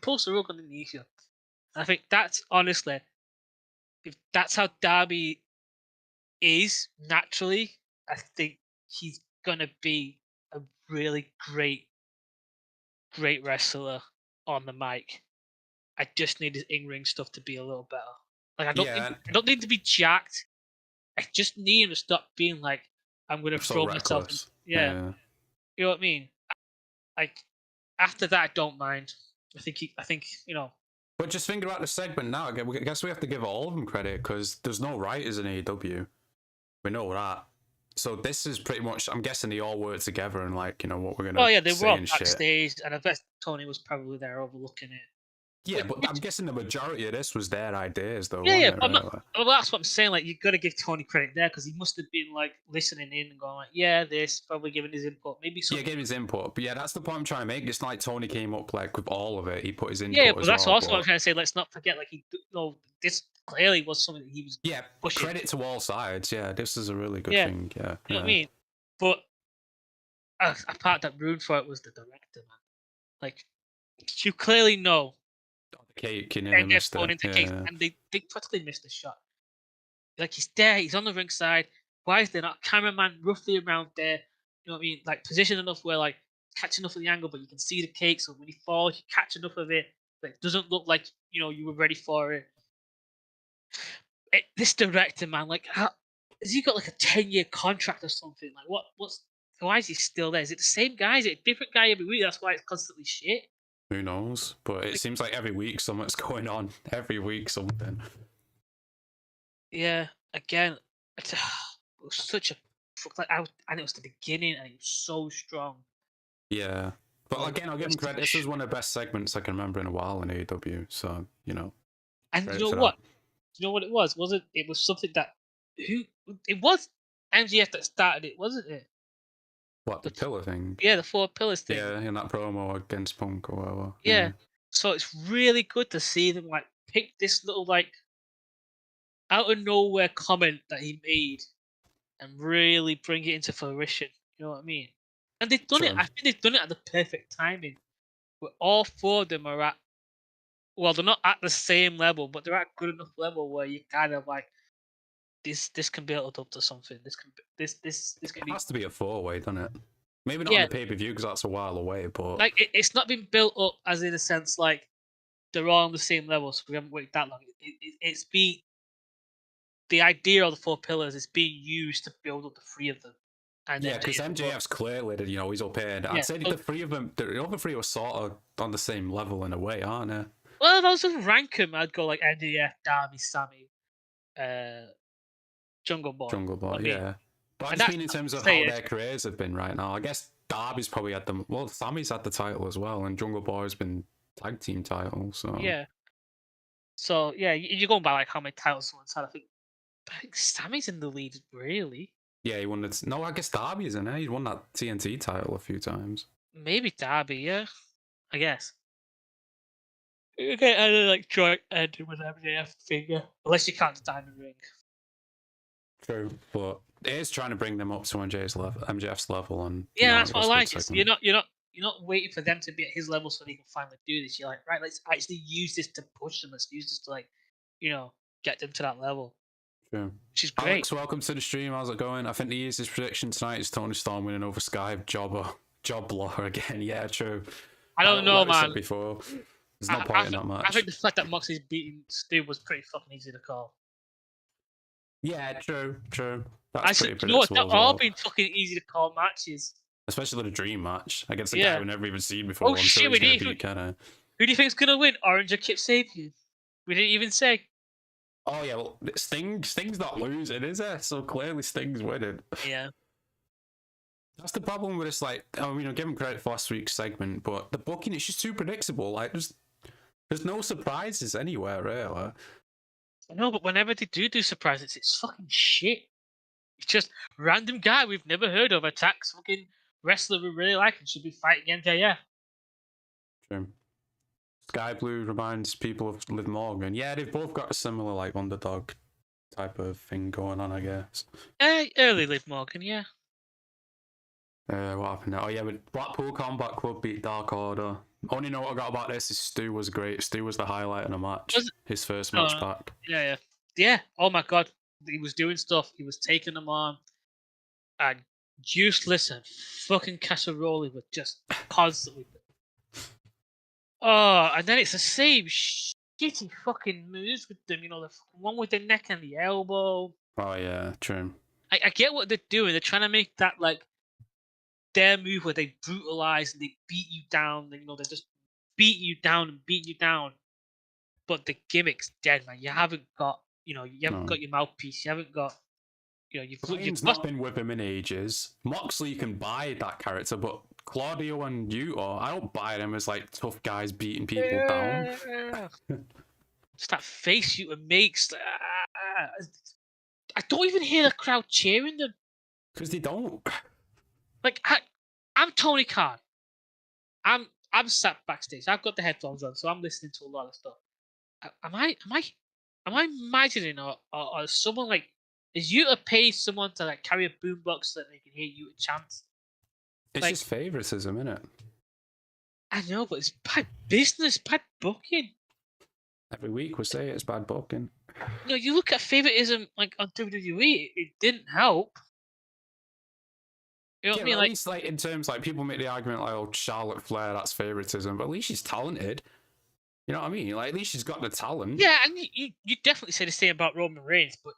pulls the rug underneath you. And I think that's honestly, if that's how Darby is naturally, I think he's gonna be a really great wrestler on the mic. I just need his in-ring stuff to be a little better. Like Yeah, I don't need to be jacked. I just need him to stop being like I'm gonna so throw myself in. reckless. Yeah, Yeah. you know what I mean. Like after that, I don't mind. I think But just think about the segment now. I guess we have to give all of them credit because there's no writers in AEW. We know that. So this is pretty much, I'm guessing they all work together and what we're going Oh to yeah, they were say all and shit. backstage, and I bet Tony was probably there overlooking it. Yeah, but I'm guessing the majority of this was their ideas, though. Yeah, Wasn't it, really? well, that's what I'm saying. Like, you've got to give Tony credit there because he must have been like listening in and going like, "Yeah, this," probably giving his input. Maybe some. Yeah, gave his input. But yeah, that's the point I'm trying to make. It's not like Tony came up like with all of it. He put his input Yeah, but as that's well. also what I'm trying to say. Let's not forget, like this clearly was something that he was. Yeah, pushing. credit to all sides. Yeah, this is a really good Yeah, thing. Yeah, you know what I mean. But a part that ruined for it was the director, man. Like, you clearly know The cake, they and they're missed going it. into case, Yeah. and they practically missed the shot. Like he's there, he's on the ringside. Why is there not a cameraman roughly around there? You know what I mean? Like positioned enough where like catch enough of the angle, but you can see the cake. So when he falls, you catch enough of it, but it doesn't look like you were ready for it. This director, man, like, has he got like a 10-year contract or something? Like, what's why is he still there? Is it the same guy? Is it a different guy every week? That's why it's constantly shit. Who knows? But it seems like every week something's going on. Every week something. Yeah, again, it was such a and it was the beginning, and it was so strong. Yeah. But again, I'll give him credit. This is one of the best segments I can remember in a while in AEW. So, And you know what? Do you know what it was? It was something that it was MGF that started it, wasn't it? What, the pillar thing? Yeah, the 4 pillars thing. Yeah, in that promo against Punk or whatever. Yeah. So it's really good to see them like pick this little like out of nowhere comment that he made and really bring it into fruition. You know what I mean? And they've done it. I think they've done it at the perfect timing. Where all 4 of them are at. Well, they're not at the same level, but they're at good enough level where you kind of like this can build up to something. This can It has to be a 4-way, doesn't it? Maybe not Yeah. on the pay-per-view because that's a while away, but like it's not been built up as in a sense like they're all on the same level, so we haven't waited that long. It's been the idea of the 4 pillars is being used to build up the 3 of them. And yeah, because MJF's clearly he's up here. Yeah, I'd say the 3 of them, the other 3 were sort of on the same level in a way, aren't they? Well, if I was to rank them, I'd go like MJF, Darby, Sammy, Jungle Boy. Jungle Boy, I mean, yeah. But I and just that's mean in terms of say how it. their careers have been right now. I guess Darby's probably had them. Well, Sammy's had the title as well, and Jungle Boy's been tag team title. So Yeah. So yeah, you're going by like how many titles someone's had. I think Sammy's in the lead, really. yeah, he won it. No, I guess Darby isn't it? He won that TNT title a few times. Maybe Darby, yeah. I guess. Okay, and then like joint ending with MJF finger, unless you count the diamond ring. True, but it is trying to bring them up to MJF's level, and Yeah, you know, that's it what I was a good like. It's, segment. you're not waiting for them to be at his level so they can finally do this. You're like, right, let's actually use this to push them. Let's use this to like, get them to that level. True. Which is great. Alex, welcome to the stream. How's it going? I think the easiest prediction tonight is Tony Storm winning over Skye job blocker again. Yeah, true. I don't know, like we said man. before, there's no I point in that match. I think the fact that Moxley's beating Stu was pretty fucking easy to call. Yeah, true. That's pretty You know what? predictable. They're As all well. been fucking easy to call matches. Especially the dream match against a guy Yeah. we've never even seen before. Oh, I'm shit, sure we he's going didn't to beat Kenna. Who do you think's gonna win? Orange or Kip Sabian? We didn't even say. Oh yeah, well Sting's not losing, is it? So clearly Sting's winning. Yeah. That's the problem with this. Like, I mean, give him credit for last week's segment, but the booking is just too predictable. Like, there's no surprises anywhere, really. I know, but whenever they do surprises, it's fucking shit. It's just random guy we've never heard of attacks fucking wrestler we really like and should be fighting MJF. True. Sky Blue reminds people of Liv Morgan. Yeah, they've both got a similar like underdog type of thing going on, I guess. Early Liv Morgan, yeah. What happened now? Oh yeah, with Blackpool Combat Club beat Dark Order. Only know what I got about this is Stu was great. Stu was the highlight of the match. His first match back. Yeah. Oh my god, he was doing stuff. He was taking them on, and Useless and fucking Casserole were just constantly. Oh, and then it's the same shitty fucking moves with them. The one with the neck and the elbow. Oh yeah, true. I get what they're doing. They're trying to make that like their move where they brutalize and they beat you down. And, they just beat you down and beat you down. But the gimmick's dead, man. You haven't got, you haven't got your mouthpiece. You haven't got, Blaine's not been with him in ages. Moxley can buy that character, but Claudio and Yuto, I don't buy them as like tough guys beating people down. Just that face Yuto makes. I don't even hear the crowd cheering them. Because they don't. Like I'm Tony Khan. I'm sat backstage. I've got the headphones on, so I'm listening to a lot of stuff. Am I imagining or someone like is you to pay someone to like carry a boombox so that they can hear you chant? It's like, just favoritism, isn't it? I know, but it's bad business, bad booking. Every week we say it's bad booking. You look at favoritism like on WWE, it didn't help. You know what I mean? At least like in terms like people make the argument like, oh, Charlotte Flair, that's favoritism, but at least she's talented. You know what I mean? Like at least she's got the talent. Yeah, and you definitely say the same about Roman Reigns, but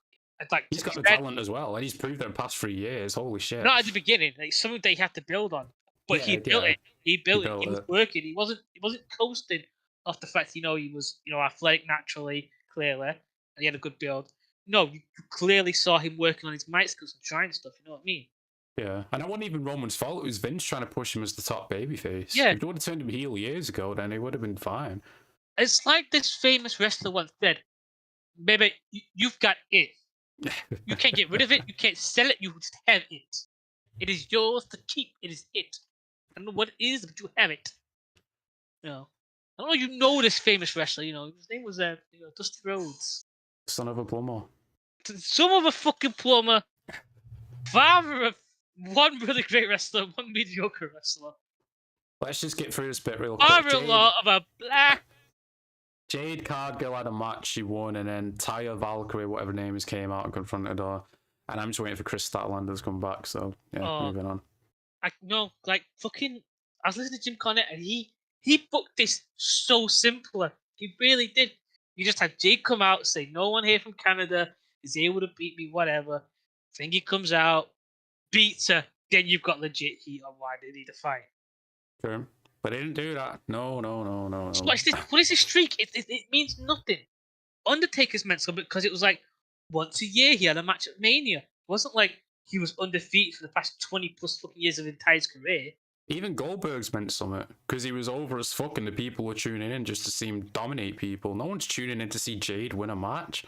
like he's got the talent as well, and he's proved it in the past 3 years. Holy shit! Not at the beginning, like something they had to build on. But he built it. He built it. He was working. He wasn't coasting off the fact he was athletic naturally, clearly, and he had a good build. No, you clearly saw him working on his mic skills and trying stuff. You know what I mean? Yeah, and it wasn't even Roman's fault. It was Vince trying to push him as the top babyface. Yeah, if you would have turned him heel years ago, then he would have been fine. It's like this famous wrestler once said, "Baby, you've got it. You can't get rid of it. You can't sell it. You just have it. It is yours to keep. It is it. I don't know what it is, but you have it." I don't know. You know this famous wrestler. His name was Dusty Rhodes. Son of a plumber. Son of a fucking plumber. Father of one really great wrestler, one mediocre wrestler. Let's just get through this bit real quick. Father-in-law of a black. Jade Cargill had a match, she won, and then Taya Valkyrie, whatever her name is, came out and confronted her. And I'm just waiting for Chris Statlander to come back, so yeah, moving on. I was listening to Jim Cornette and he booked this so simpler. He really did. You just had Jade come out, say no one here from Canada is able to beat me, whatever. Thingy comes out, beats her, then you've got legit heat on why they need to fight. Sure. But they didn't do that. No. So what is this streak? It means nothing. Undertaker's meant something because it was like, once a year he had a match at Mania. It wasn't like he was undefeated for the past 20 plus fucking years of his entire career. Even Goldberg's meant something because he was over as fuck and the people were tuning in just to see him dominate people. No one's tuning in to see Jade win a match.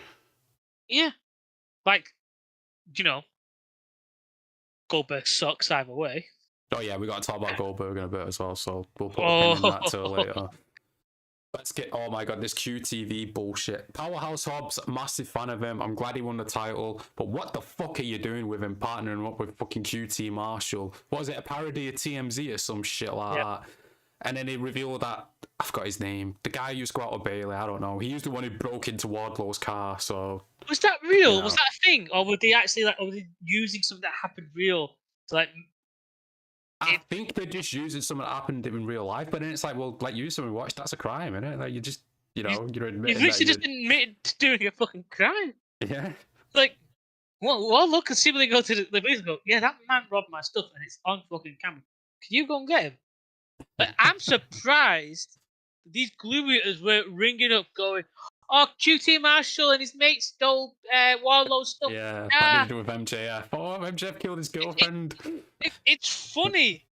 Yeah. Like, you know, Goldberg sucks either way. Oh yeah, we got to talk about Goldberg in a bit as well, so we'll put a pin in that till later. Let's get, oh my god, this QTV bullshit. Powerhouse Hobbs, massive fan of him. I'm glad he won the title, but what the fuck are you doing with him partnering up with fucking QT Marshall? What was it, a parody of TMZ or some shit like that? And then he revealed that, I forgot his name, the guy who used to go out with Bailey, I don't know. He was the one who broke into Wardlow's car, so... Was that real? You know. Was that a thing? Or were they actually, like, were they using something that happened real to, like... I think they're just using something that happened in real life, but then it's like, well, like, use something we watched, that's a crime, isn't it? Like, you just, you know, you're admitting you literally just admitted to doing a fucking crime. Yeah. Like, well, look and see when they go to the police and go, yeah, that man robbed my stuff and it's on fucking camera. Can you go and get him? Like, I'm surprised these glue eaters were ringing up going, oh, QT Marshall and his mate stole Warlow's stuff. Yeah, what did he do with MJF? Oh, MJF killed his girlfriend. It's funny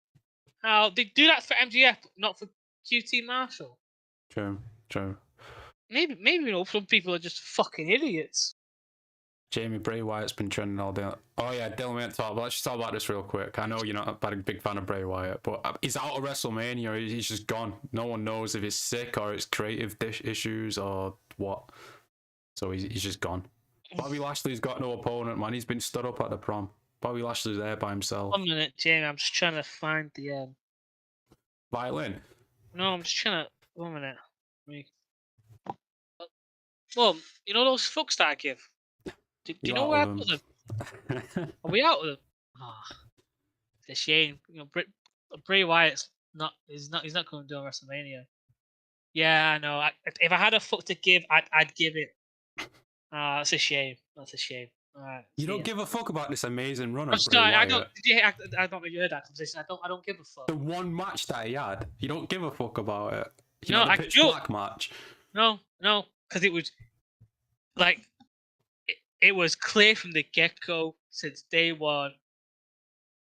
how they do that for MJF, but not for QT Marshall. True. Maybe you know, some people are just fucking idiots. Jamie Bray Wyatt's been trending all day. Oh yeah, Dylan, we haven't talked about. Let's just talk about this real quick. I know you're not a big fan of Bray Wyatt, but he's out of WrestleMania. He's just gone. No one knows if he's sick or it's creative issues or what. So he's just gone. Bobby Lashley's got no opponent, man. He's been stood up at the prom. Bobby Lashley's there by himself. 1 minute, Jamie. I'm just trying to find the violin. No, I'm just trying to. 1 minute. Well, you know those fucks that I give. Do you know where I put them? Are we out of them? Oh, it's a shame. You know, Bray Wyatt's not. He's not going to do WrestleMania. Yeah, I know. If I had a fuck to give, I'd give it. That's a shame. That's a shame. All right. You don't give a fuck about this amazing run. I don't. I don't think you heard that conversation. I don't give a fuck. The one match that he had, you don't give a fuck about it. The Pitch Black match. No, because it was like it was clear from the get-go since day one.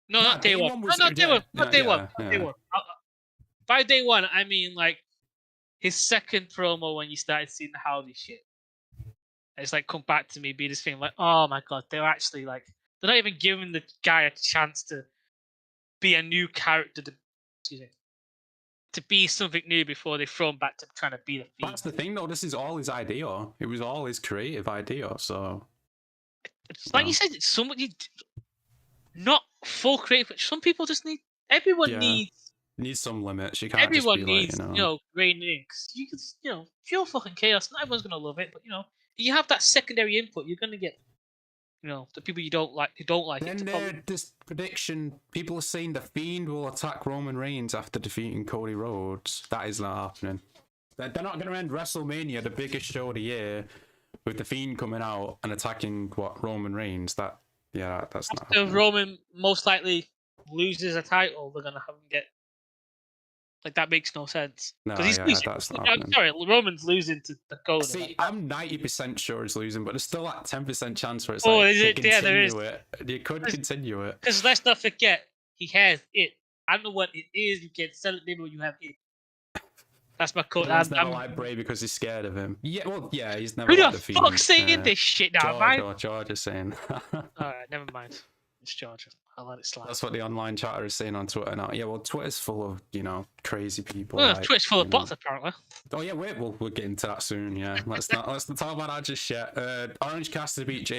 No, not day one. Not day one. Not day one. By day one, I mean like his second promo when you started seeing the Howdy shit. It's like come back to me, be this thing like, oh my god, they're actually like they're not even giving the guy a chance to be a new character. To be something new before they throw him back to trying to be the Fiend. That's the thing, though. This is all his idea. It was all his creative idea. So, it's like you said, it's somebody not full creative. Some people just need. Everyone needs some limits. You can't. Everyone just be needs, like, reining in. Cause you can, pure fucking chaos. Not everyone's gonna love it, but you have that secondary input. You're gonna get. The people you don't like, who don't like it. Then this prediction, people are saying the Fiend will attack Roman Reigns after defeating Cody Rhodes. That is not happening. They're not going to end WrestleMania, the biggest show of the year, with the Fiend coming out and attacking Roman Reigns. That's not happening. If Roman most likely loses a title, they're going to have him get. Like, that makes no sense. No, he's losing. That's not I'm sorry, Roman's losing to Dakota. See, I'm 90% sure he's losing, but there's still that 10% chance where it's is it? Yeah, there is. You could continue it. Because let's not forget, he has it. I don't know what it is. You can't sell it, maybe you have it. That's my code. He's never like Bray because he's scared of him. Yeah, he's never. Who the fuck's saying this shit now, George is saying. Alright, never mind. It's George. I'll let it slide. That's what the online chatter is saying on Twitter now. Yeah, well, Twitter's full of, crazy people. Well, Twitter's full of bots, apparently. Oh, yeah, we'll get into that soon, yeah. Let's not talk about that just yet. Orange Cassidy beat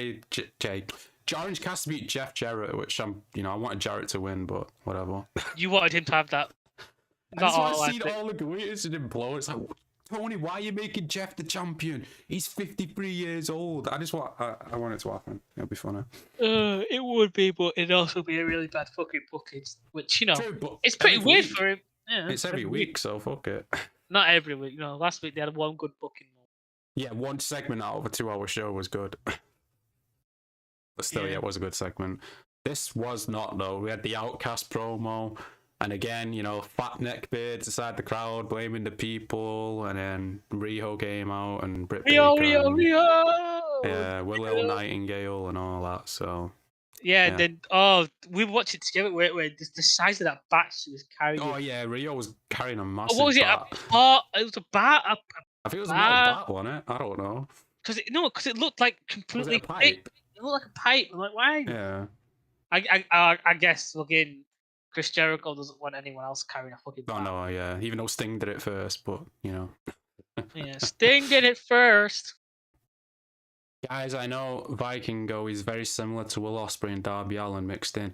Orange Cassidy beat Jeff Jarrett, which I wanted Jarrett to win, but whatever. You wanted him to have that. I just want to see all the greatest and implode. It's like, Tony, why are you making Jeff the champion? He's 53 years old. I want it to happen. It'll be funny. It would be, but it'd also be a really bad fucking booking, which, True, but it's pretty weird for him. Yeah, it's every week, so fuck it. Not every week. Last week they had one good booking. Yeah, one segment out of a 2-hour show was good. But still, it was a good segment. This was not, though. We had the Outcast promo. And again, fat neckbeards inside the crowd blaming the people, and then Riho came out and Britt Baker. Riho! Yeah, we're Little Nightingale and all that. So yeah, yeah. and then we watched it together. Where the size of that bat she was carrying. Oh yeah, Rio was carrying a Oh, massive what was it? bat. It was a bat. I think it was a metal bat, wasn't it? I don't know. Because it looked like Was it completely a pipe? thick. It looked like a pipe. I'm like, why? Yeah. I guess fucking Chris Jericho doesn't want anyone else carrying a fucking bat. Oh no, yeah. Even though Sting did it first, but you know. Yeah, Sting did it first. Guys, I know Vikingo is very similar to Will Ospreay and Darby Allin mixed in.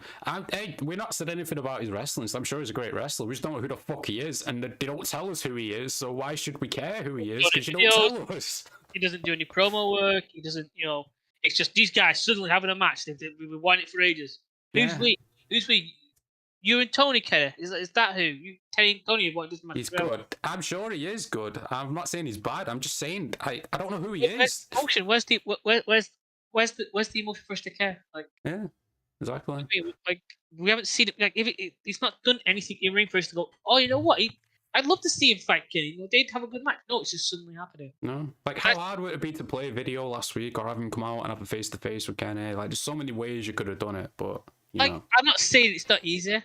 Hey, we're not said anything about his wrestling, so I'm sure he's a great wrestler. We just don't know who the fuck he is, and they don't tell us who he is, so why should we care who he is? Because you don't tell us. He doesn't do any promo work. He doesn't, it's just these guys suddenly having a match. We've been wanting it for ages. Who's we? Who's we? You and Toni, Kenner. Is that who? You, Toni, have wanted this match. He's good. I'm sure he is good. I'm not saying he's bad. I'm just saying I don't know who he is. Emotion. Where's the emotion for us to care? Like, yeah, exactly. Like we haven't seen it. Like he's not done anything in ring for us to go. Oh, you know what? I'd love to see him fight Kenny. They'd have a good match. No, it's just suddenly happening. No, like how hard would it be to play a video last week or have him come out and have a face to face with Kenny? Like, there's so many ways you could have done it, but you know. I'm not saying it's not easy,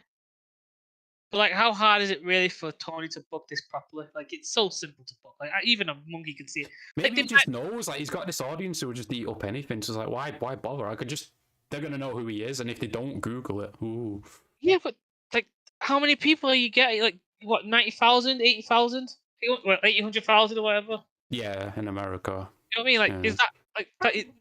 but like, how hard is it really for Tony to book this properly? Like, it's so simple to book. Like, even a monkey can see it. Maybe he just knows. Like, he's got this audience who will just eat up anything. So it's like, why bother? They're gonna know who he is, and if they don't Google it, ooh. Yeah, but like, how many people are you getting? Like, what, 90,000, 80,000, 800,000 or whatever? Yeah, in America. You know what I mean? Like,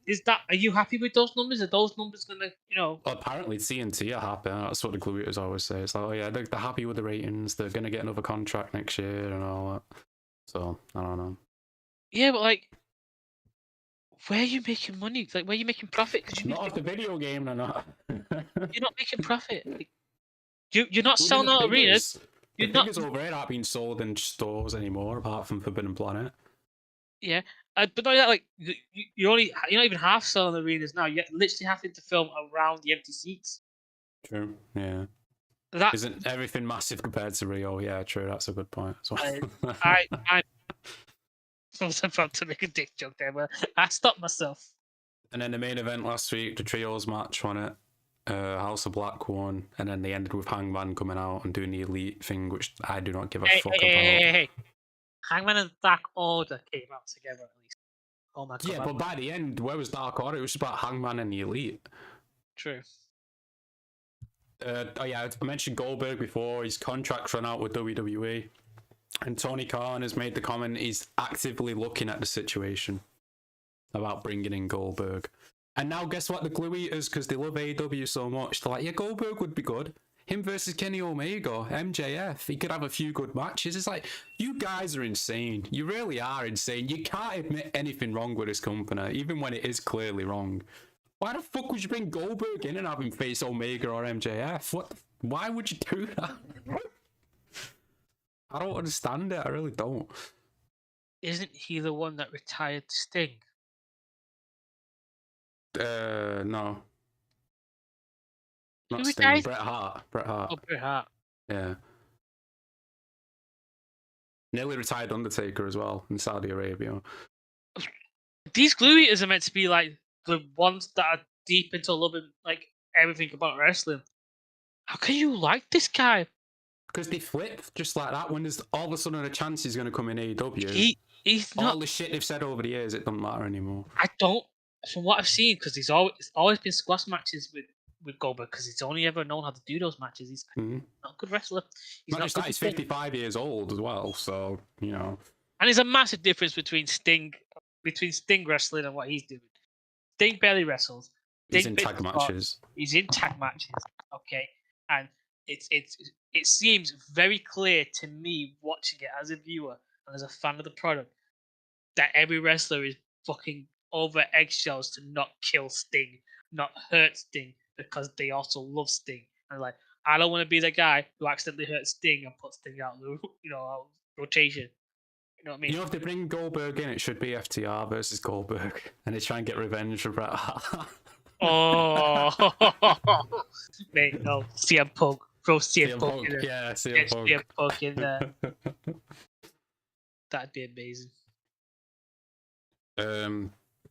is that? Are you happy with those numbers? Are those numbers gonna, Well, apparently TNT are happy. That's what the Gluters always say. It's like, oh yeah, they're happy with the ratings. They're gonna get another contract next year and all that. So I don't know. Yeah, but like, where are you making money? Like, where are you making profit? Because not off the video game, or not. You're not making profit. Like, you're not selling out arenas. The figures over here aren't being sold in stores anymore, apart from Forbidden Planet. Yeah, but not that, like, you're not even half selling arenas now. You're literally having to film around the empty seats. True. Yeah. That isn't everything massive compared to Rio. Yeah, true. That's a good point as well. I was about to make a dick joke there, but I stopped myself. And then the main event last week, the trios match on it. House of Black won, and then they ended with Hangman coming out and doing the elite thing, which I do not give a fuck about. Hey. Hangman and Dark Order came out together at least. Oh my god. Yeah, but by the end, where was Dark Order? It was about Hangman and the elite. True. I mentioned Goldberg before. His contract's run out with WWE, and Tony Khan has made the comment he's actively looking at the situation about bringing in Goldberg. And now guess what? The Glue Eaters, because they love AEW so much, they're like, yeah, Goldberg would be good. Him versus Kenny Omega, MJF, he could have a few good matches. It's like, you guys are insane. You really are insane. You can't admit anything wrong with this company, even when it is clearly wrong. Why the fuck would you bring Goldberg in and have him face Omega or MJF? Why would you do that? I don't understand it. I really don't. Isn't he the one that retired Sting? No. Not Who Sting. retired? Bret Hart. Oh, Bret Hart. Yeah. Nearly retired Undertaker as well in Saudi Arabia. These Glue Eaters are meant to be like the ones that are deep into loving like everything about wrestling. How can you like this guy? Because they flip just like that. When there's all of a sudden a chance he's going to come in AEW, he's not. All the shit they've said over the years, it doesn't matter anymore. I don't. From what I've seen, because he's always been squash matches with Goldberg, because he's only ever known how to do those matches. He's not a good wrestler. He's not just that, he's 55 years old as well, so, you know. And there's a massive difference between Sting wrestling and what he's doing. Sting barely wrestles. He's in tag matches. He's in tag matches, okay? And it seems very clear to me, watching it as a viewer and as a fan of the product, that every wrestler is fucking over eggshells to not kill Sting, not hurt Sting, because they also love Sting. And like, I don't want to be the guy who accidentally hurts Sting and puts Sting out of rotation. You know what I mean? You know, if they bring Goldberg in, it should be FTR versus Goldberg, and they try and get revenge for Bret Hart. Oh, mate, no, CM Punk, throw CM Punk in there. Yeah, CM Punk in there. That'd be amazing.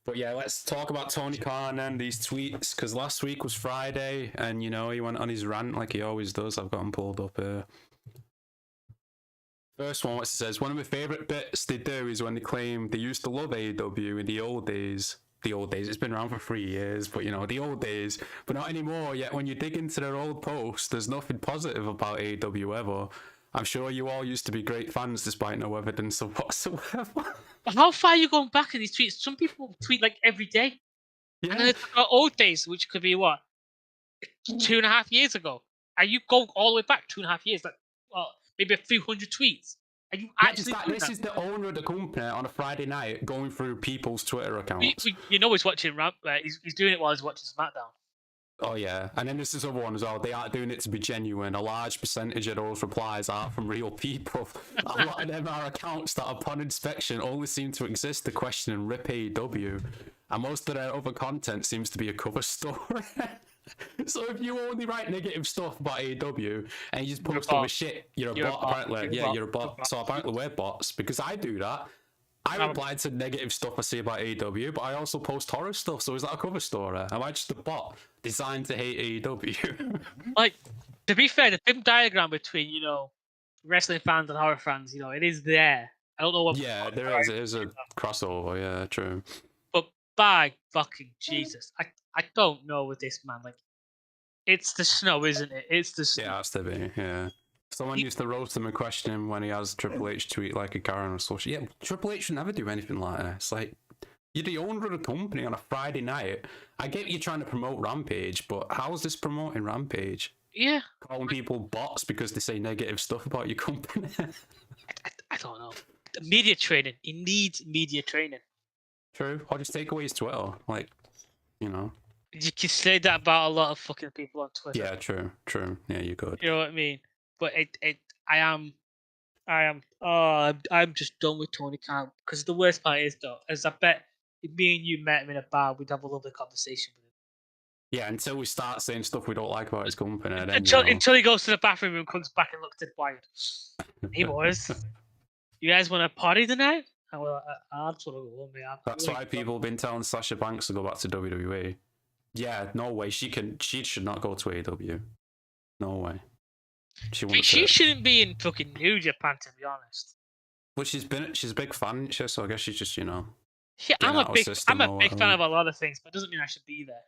But yeah, let's talk about Tony Khan and these tweets, because last week was Friday, and he went on his rant like he always does. I've got him pulled up here. First one, what it says, one of my favourite bits they do is when they claim they used to love AEW in the old days. The old days, it's been around for 3 years, but the old days, but not anymore. Yet when you dig into their old posts, there's nothing positive about AEW ever. I'm sure you all used to be great fans despite no evidence of whatsoever. How far are you going back in these tweets? Some people tweet like every day. Yeah. And then it's about old days, which could be what? 2.5 years ago. Are you going all the way back 2.5 years? Like, well, maybe a few hundred tweets. Are you actually doing This that? is the owner of the company on a Friday night going through people's Twitter accounts. He's watching Ramp. He's doing it while he's watching SmackDown. Oh yeah, and then this is other one as well. They aren't doing it to be genuine. A large percentage of those replies are from real people. A lot of them are accounts that, upon inspection, only seem to exist to question and rip AEW, and most of their other content seems to be a cover story. So if you only write negative stuff about AEW and you just post other shit, you're a bot. Apparently, you're a bot. So apparently we're bots, because I do that. I replied to negative stuff I see about AEW, but I also post horror stuff, so is that a cover story? Am I just a bot designed to hate AEW? Like, to be fair, the Venn diagram between, wrestling fans and horror fans, it is there. I don't know what... Yeah, there is a crossover, yeah, true. But by fucking Jesus, I don't know with this man. Like, it's the snow, isn't it? It's the snow. Yeah, it has to be, yeah. Someone used to roast him and question him when he has Triple H tweet like a Karen or social. Yeah, Triple H should never do anything like that. It's like, you're the owner of the company on a Friday night. I get you're trying to promote Rampage, but how is this promoting Rampage? Yeah. Calling people bots because they say negative stuff about your company? I don't know. Media training. He needs media training. True. Or just take away his Twitter. Like, You can say that about a lot of fucking people on Twitter. Yeah, true. Yeah, you could. You know what I mean? But I'm just done with Tony Khan, because the worst part is, though, as I bet if me and you met him in a bar, we'd have a lovely conversation with him. Yeah, until we start saying stuff we don't like about his company. Then, until he goes to the bathroom and comes back and looks at Wyatt. Hey boys, you guys want to party tonight? I just want to go home, man. That's why people have been telling Sasha Banks to go back to WWE. Yeah, no way. She should not go to AEW. No way. She shouldn't be in fucking New Japan, to be honest. But she's a big fan, so I guess she's just Yeah, I'm a big fan of a lot of things, but it doesn't mean I should be there.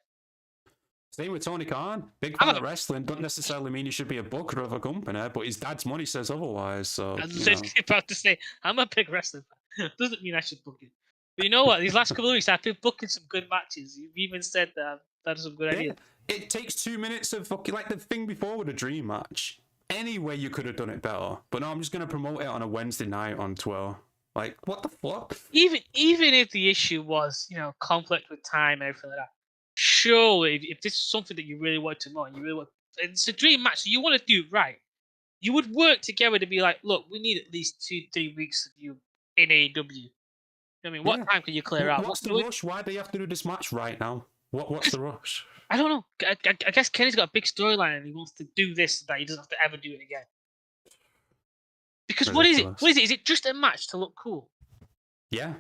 Same with Tony Khan. Big fan of wrestling. Don't necessarily mean he should be a booker of a company, but his dad's money says otherwise. So I was about to say, I'm a big wrestling fan. Doesn't mean I should book it. But you know what? These last couple of weeks, I've been booking some good matches. You've even said that that's some good ideas. It takes 2 minutes of fucking, like the thing before with a dream match. Anyway, you could have done it better. But no, I'm just going to promote it on a Wednesday night on Twitter. Like, what the fuck? Even if the issue was, conflict with time and everything like that, surely, if this is something that you really want to know, and you really want, it's a dream match, so you want to do it right, you would work together to be like, look, we need at least 2-3 weeks of you in AEW. I mean, what time can you clear out? What's the rush? Why do you have to do this match right now? What's the rush? I don't know. I guess Kenny's got a big storyline and he wants to do this so that he doesn't have to ever do it again. Because Ridiculous. What is it? Is it just a match to look cool? Yeah.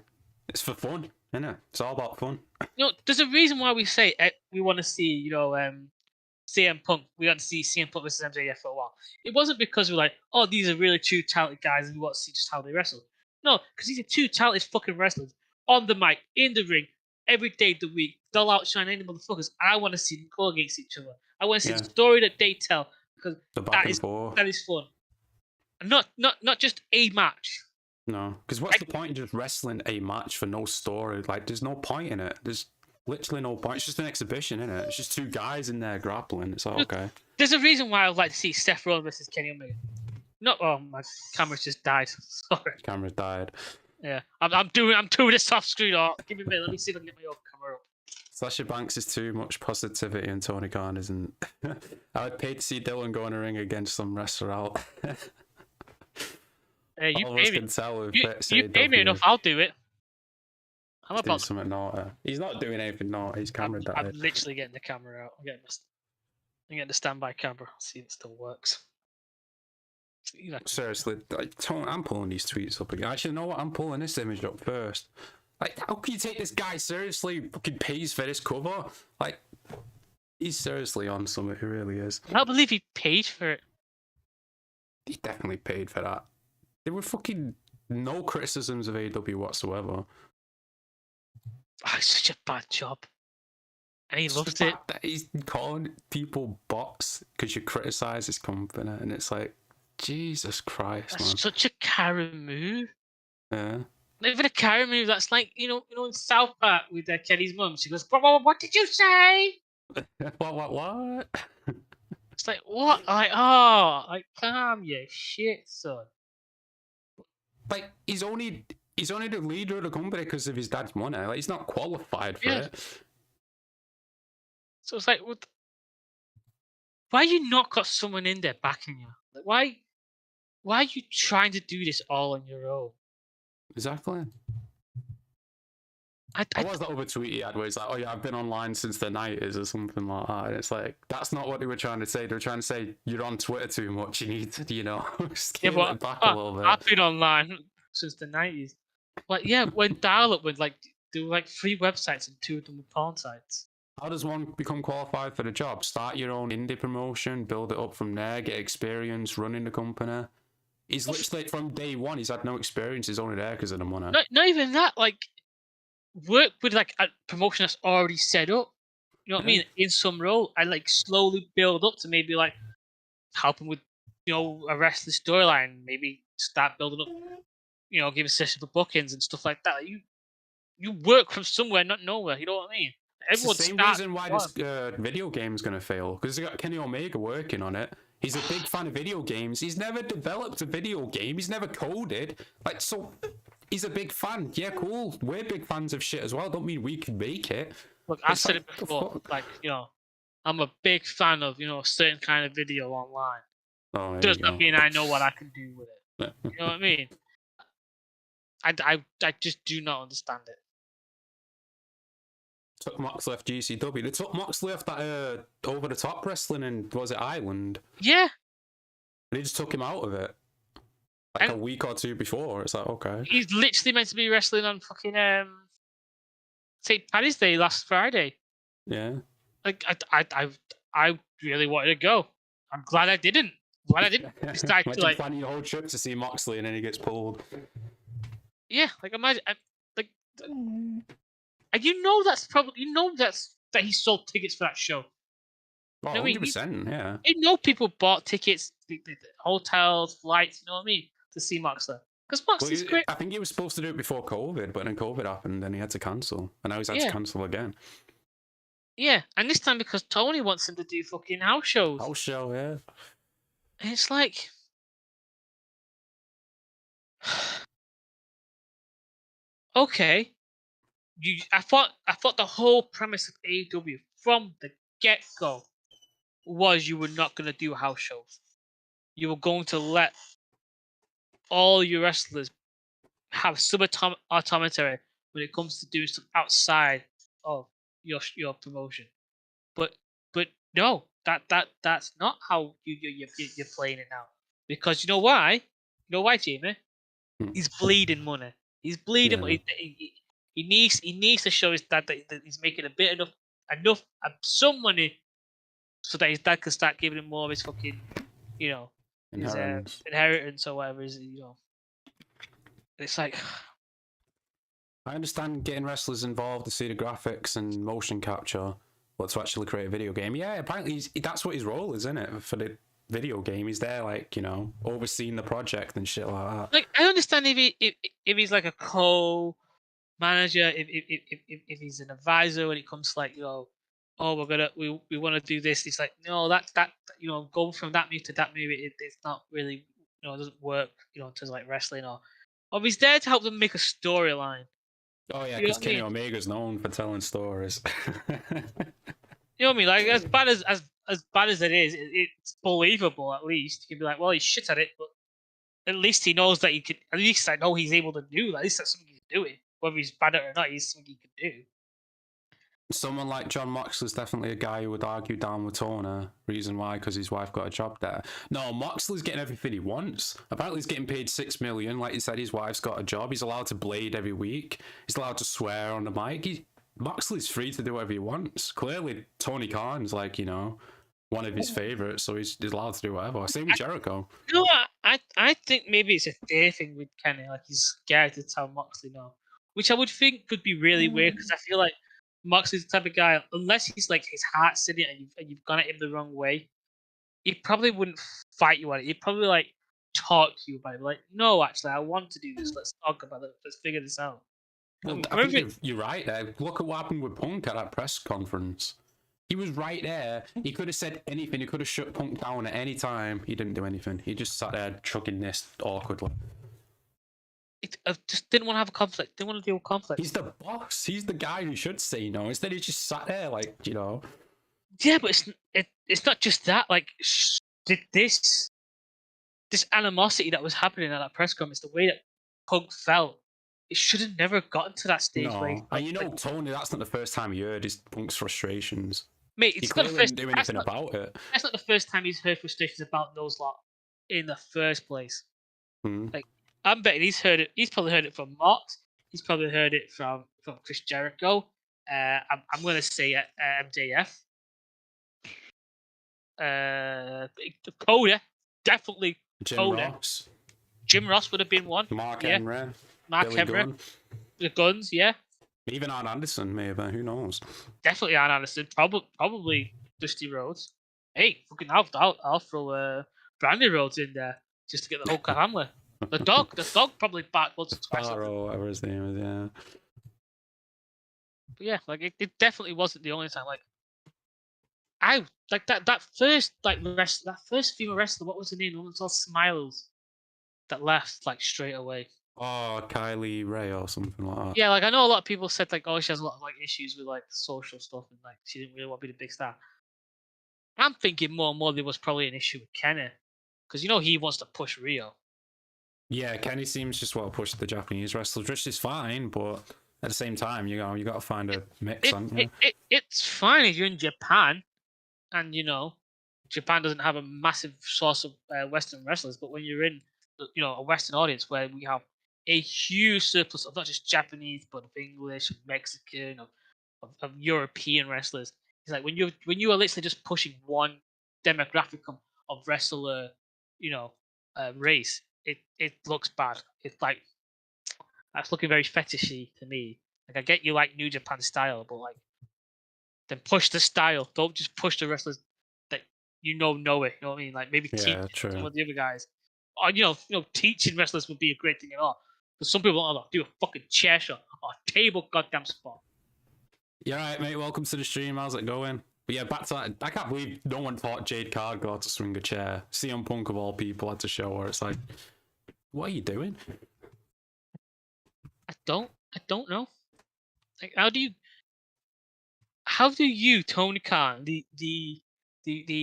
It's for fun, isn't it? It's all about fun. There's a reason why we say we want to see, CM Punk. We got to see CM Punk versus MJF for a while. It wasn't because we're like, oh, these are really two talented guys and we want to see just how they wrestle. No, because these are two talented fucking wrestlers on the mic, in the ring, every day of the week. They'll outshine any motherfuckers. I want to see them go against each other. I want to see the story that they tell, because that is fun. And not just a match. No, because what's the point in just wrestling a match for no story? Like, there's no point in it. There's literally no point. It's just an exhibition, isn't it? It's just two guys in there grappling. It's all okay. There's a reason why I'd like to see Seth Rollins versus Kenny Omega. My camera's just died. Sorry. Camera's died. Yeah, I'm doing a soft screen. Give me a minute. Let me see if I can get my own camera up. Sasha Banks is too much positivity and Tony Khan isn't. I would pay to see Dylan go in a ring against some wrestler out. Hey, you all pay of us me. can tell You pay me enough, I'll do it. I'm about something naughty. He's not doing anything naughty. His camera died. I'm literally getting the camera out. I'm getting the standby camera. See if it still works. Seriously, I'm pulling these tweets up again. Actually, you know what? I'm pulling this image up first. Like, how can you take this guy seriously? Fucking pays for this cover. Like, he's seriously on something. He really is. I can't believe he paid for it. He definitely paid for that. There were fucking no criticisms of AEW whatsoever. Oh, it's such a bad job. And he It's loved the it. fact that he's calling people bots because you criticize his company, and it's like, Jesus Christ, That's man. such a Karen move. Yeah. Not even a Karen move. That's like in South Park with Kenny's mum. She goes, "What did you say?" What? It's like what? Like calm your shit, son. Like he's only the leader of the company because of his dad's money. Like he's not qualified for it. So it's like, why you not got someone in there backing you? Like, why are you trying to do this all on your own? Exactly. What was that other tweet he had where he's like, "Oh yeah, I've been online since the 90s" or something like that? And it's like, that's not what they were trying to say. They were trying to say you're on Twitter too much. You need to, scale it back a little bit. I've been online since the 90s. But yeah, when dial-up would there were 3 websites and 2 of them were porn sites. How does one become qualified for the job? Start your own indie promotion, build it up from there, get experience running the company. He's literally from day one. He's had no experience. He's only there because of the money. Not even that. Work with a promotion that's already set up. You know what I mean? In some role, and slowly build up to maybe helping with a wrestling storyline. Maybe start building up. Give a session for bookings and stuff like that. You work from somewhere, not nowhere. You know what I mean? It's the same reason why this video game is going to fail, because they got Kenny Omega working on it. He's a big fan of video games. He's never developed a video game. He's never coded. So he's a big fan. Yeah, cool. We're big fans of shit as well. Don't mean we can make it. Look, I said it before. I'm a big fan of a certain kind of video online. Oh, does not mean I know what I can do with it. You know what I mean? I just do not understand it. Took Moxley off GCW. They took Moxley off that over the top wrestling and was it Ireland? Yeah. They just took him out of it a week or two before. It's like, okay. He's literally meant to be wrestling on fucking St. Paddy's Day last Friday. Yeah. I really wanted to go. I'm glad I didn't. Glad I didn't decide to plan your whole trip to see Moxley and then he gets pulled. Yeah, imagine and that he sold tickets for that show. Oh, 100%, yeah. People bought tickets, the hotels, flights, you know what I mean, to see Moxley. Because Moxley's great. I think he was supposed to do it before COVID, but then COVID happened and then he had to cancel. And now he's had to cancel again. Yeah, and this time because Toni wants him to do fucking house shows. House show, yeah. And it's like... okay. I thought the whole premise of AEW from the get-go was you were not going to do house shows. You were going to let all your wrestlers have autonomy when it comes to doing stuff outside of your promotion. But no, that's not how you're playing it now. Because you know why? You know why, Jamie? He's bleeding money. He's bleeding money. He needs to show his dad that he's making a bit enough some money so that his dad can start giving him more of his fucking his inheritance or whatever is It's like, I understand getting wrestlers involved to see the graphics and motion capture, but to actually create a video game, yeah, apparently that's what his role is, isn't it? For the video game, he's there, overseeing the project and shit like that. I understand if he's like a co-manager, if he's an advisor when it comes to we want to do this. It's like, no, that go from that move to that move, it's not really, it doesn't work, in terms of wrestling or he's there to help them make a storyline. Oh yeah, because Kenny Omega's known for telling stories. You know what I mean? As bad as it is, it's believable. At least you can be like, well, he's shit at it, but at least he knows that he could. At least I know he's able to do that. At least that's something he's doing. Whether he's bad at it or not, he's something he can do. Someone like Jon Moxley's definitely a guy who would argue down with Toni. Reason why? Because his wife got a job there. No, Moxley's getting everything he wants. Apparently, he's getting paid $6 million. Like you said, his wife's got a job. He's allowed to blade every week. He's allowed to swear on the mic. Moxley's free to do whatever he wants. Clearly, Tony Khan's like, one of his favorites, so he's allowed to do whatever. Same with Jericho. You know what? I think maybe it's a fear thing with Kenny. Like he's scared to tell Moxley no, which I would think could be really weird because I feel like Moxley's the type of guy, unless he's like his heart's in it and you've gone at him the wrong way, he probably wouldn't fight you on it. He'd probably like talk to you about it. Like, no, actually, I want to do this. Let's talk about it. Let's figure this out. Well, I think you're right there. Look at what happened with Punk at that press conference. He was right there. He could have said anything. He could have shut Punk down at any time. He didn't do anything. He just sat there chugging this awkwardly. I just didn't want to have a conflict. Didn't want to deal with conflict. He's the boss. He's the guy who should say no. Instead, he just sat there like, Yeah, but it's not just that. Like, this animosity that was happening at that press conference, the way that Punk felt, it should have never gotten to that stage. No, and Tony, that's not the first time he heard his Punk's frustrations. Mate, it's not the first. Didn't do anything about it. That's not the first time he's heard frustrations about those lot in the first place. Like, I'm betting he's heard it. He's probably heard it from Mox. He's probably heard it from Chris Jericho. I'm going to say MJF. Coda, definitely. Jim Coda. Ross. Jim Ross would have been one. Mark Henry. Mark Henry. The Guns, yeah. Even Arn Anderson, maybe. Who knows? Definitely Arn Anderson. Probably Dusty Rhodes. Hey, fucking, I'll throw Brandy Rhodes in there just to get the whole family. The dog probably barked once or twice. Or whatever his name is, yeah. But yeah, like it definitely wasn't the only time. Like I like that first that first female wrestler. What was her name? The one that's all smiles. That left like straight away. Oh, Kylie Ray or something like that. Yeah, like I know a lot of people said like, oh, she has a lot of like issues with like social stuff and like she didn't really want to be the big star. I'm thinking more and more there was probably an issue with Kenny because he wants to push Rio. Yeah, Kenny seems just want to push the Japanese wrestlers, which is fine, but at the same time, you got to find a mix. It's fine if you're in Japan, and Japan doesn't have a massive source of Western wrestlers, but when you're in a Western audience where we have a huge surplus of not just Japanese but of English, of Mexican, of European wrestlers, it's like when you are literally just pushing one demographic of wrestler, race, it looks bad. It's like that's looking very fetishy to me. Like I get you like New Japan style, but like then push the style. Don't just push the wrestlers that know it. You know what I mean? Like maybe teach some of the other guys. Or teaching wrestlers would be a great thing at all. But some people don't do a fucking chair shot or a table goddamn spot. Yeah, right, mate. Welcome to the stream. How's it going? But yeah, back to that. I can't believe no one taught Jade Cargill to swing a chair. CM Punk of all people had to show her. It's like, what are you doing? I don't know. Like, how do you, Tony Khan, the CEO,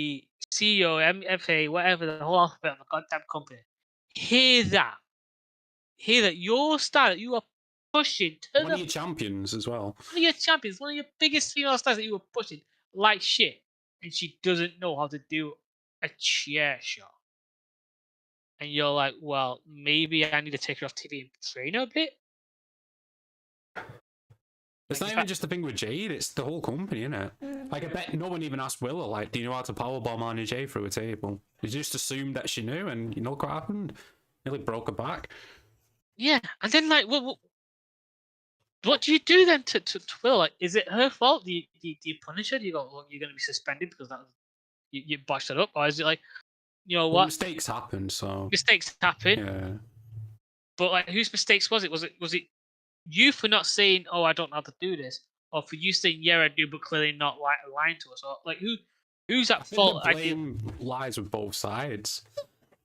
MFA, whatever, the whole alphabet of the goddamn company, hear that your star that you are pushing to one of your champions as well. One of your champions, one of your biggest female stars that you were pushing like shit, and she doesn't know how to do a chair shot. And you're like, well, maybe I need to take her off TV and train her a bit. It's not even just the thing with Jade, it's the whole company, isn't it? Like, I bet no one even asked Willow, like, do you know how to powerbomb Anna Jay through a table? They just assumed that she knew, and you know what happened? Nearly broke her back. Yeah, and then, like, what do you do then to Willow? Like, is it her fault? Do you punish her? Do you go, look, you're going to be suspended because you botched it up? Or is it like, you know what? Mistakes happen, so... Mistakes happen. Yeah. But, like, whose mistakes was it? Was it you for not saying, oh, I don't know how to do this? Or for you saying, yeah, I do, but clearly not lying to us? Or, like, who's at fault? The blame lies with both sides.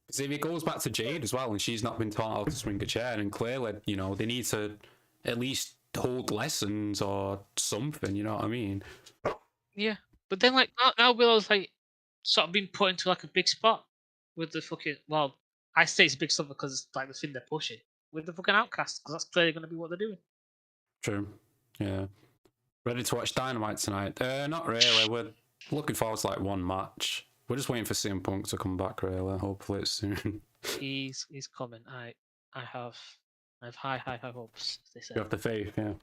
Because if it goes back to Jade as well, and she's not been taught how to swing a chair, and clearly, they need to at least hold lessons or something, you know what I mean? Yeah. But then, like, now Willow's, like, sort of been put into, like, a big spot with the fucking... Well, I say it's a big spot because it's, like, the thing they're pushing. With the fucking Outcast, because that's clearly going to be what they're doing. True. Yeah. Ready to watch Dynamite tonight? Not really. We're looking forward to like one match. We're just waiting for CM Punk to come back. Really, hopefully it's soon. He's coming. I have high hopes. As they say. You have the faith, yeah.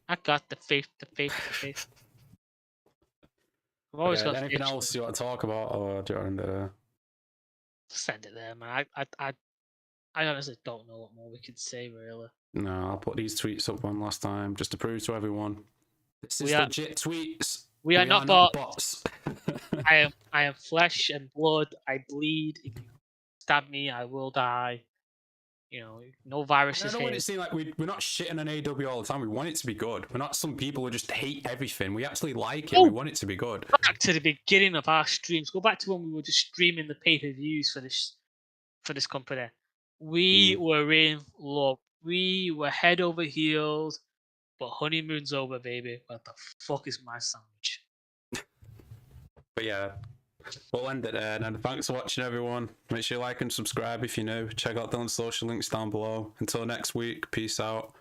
I got the faith. I've always got Anything faith. else you want to talk about, or do you want to? Send it there, man. I honestly don't know what more we could say, really. No, I'll put these tweets up one last time just to prove to everyone this is legit tweets. We are not bots. I am flesh and blood. I bleed. If you stab me, I will die. You know, no viruses. I don't want it to seem like we're not shitting on AEW all the time. We want it to be good. We're not some people who just hate everything. We actually like it. We want it to be good. Back to the beginning of our streams. Go back to when we were just streaming the pay-per-views for this company. We were in love. We were head over heels. But honeymoon's over, baby. What the fuck is my sandwich? But yeah, we'll end it there. And thanks for watching, everyone. Make sure you like and subscribe if you're new. Check out Dylan's social links down below. Until next week, peace out.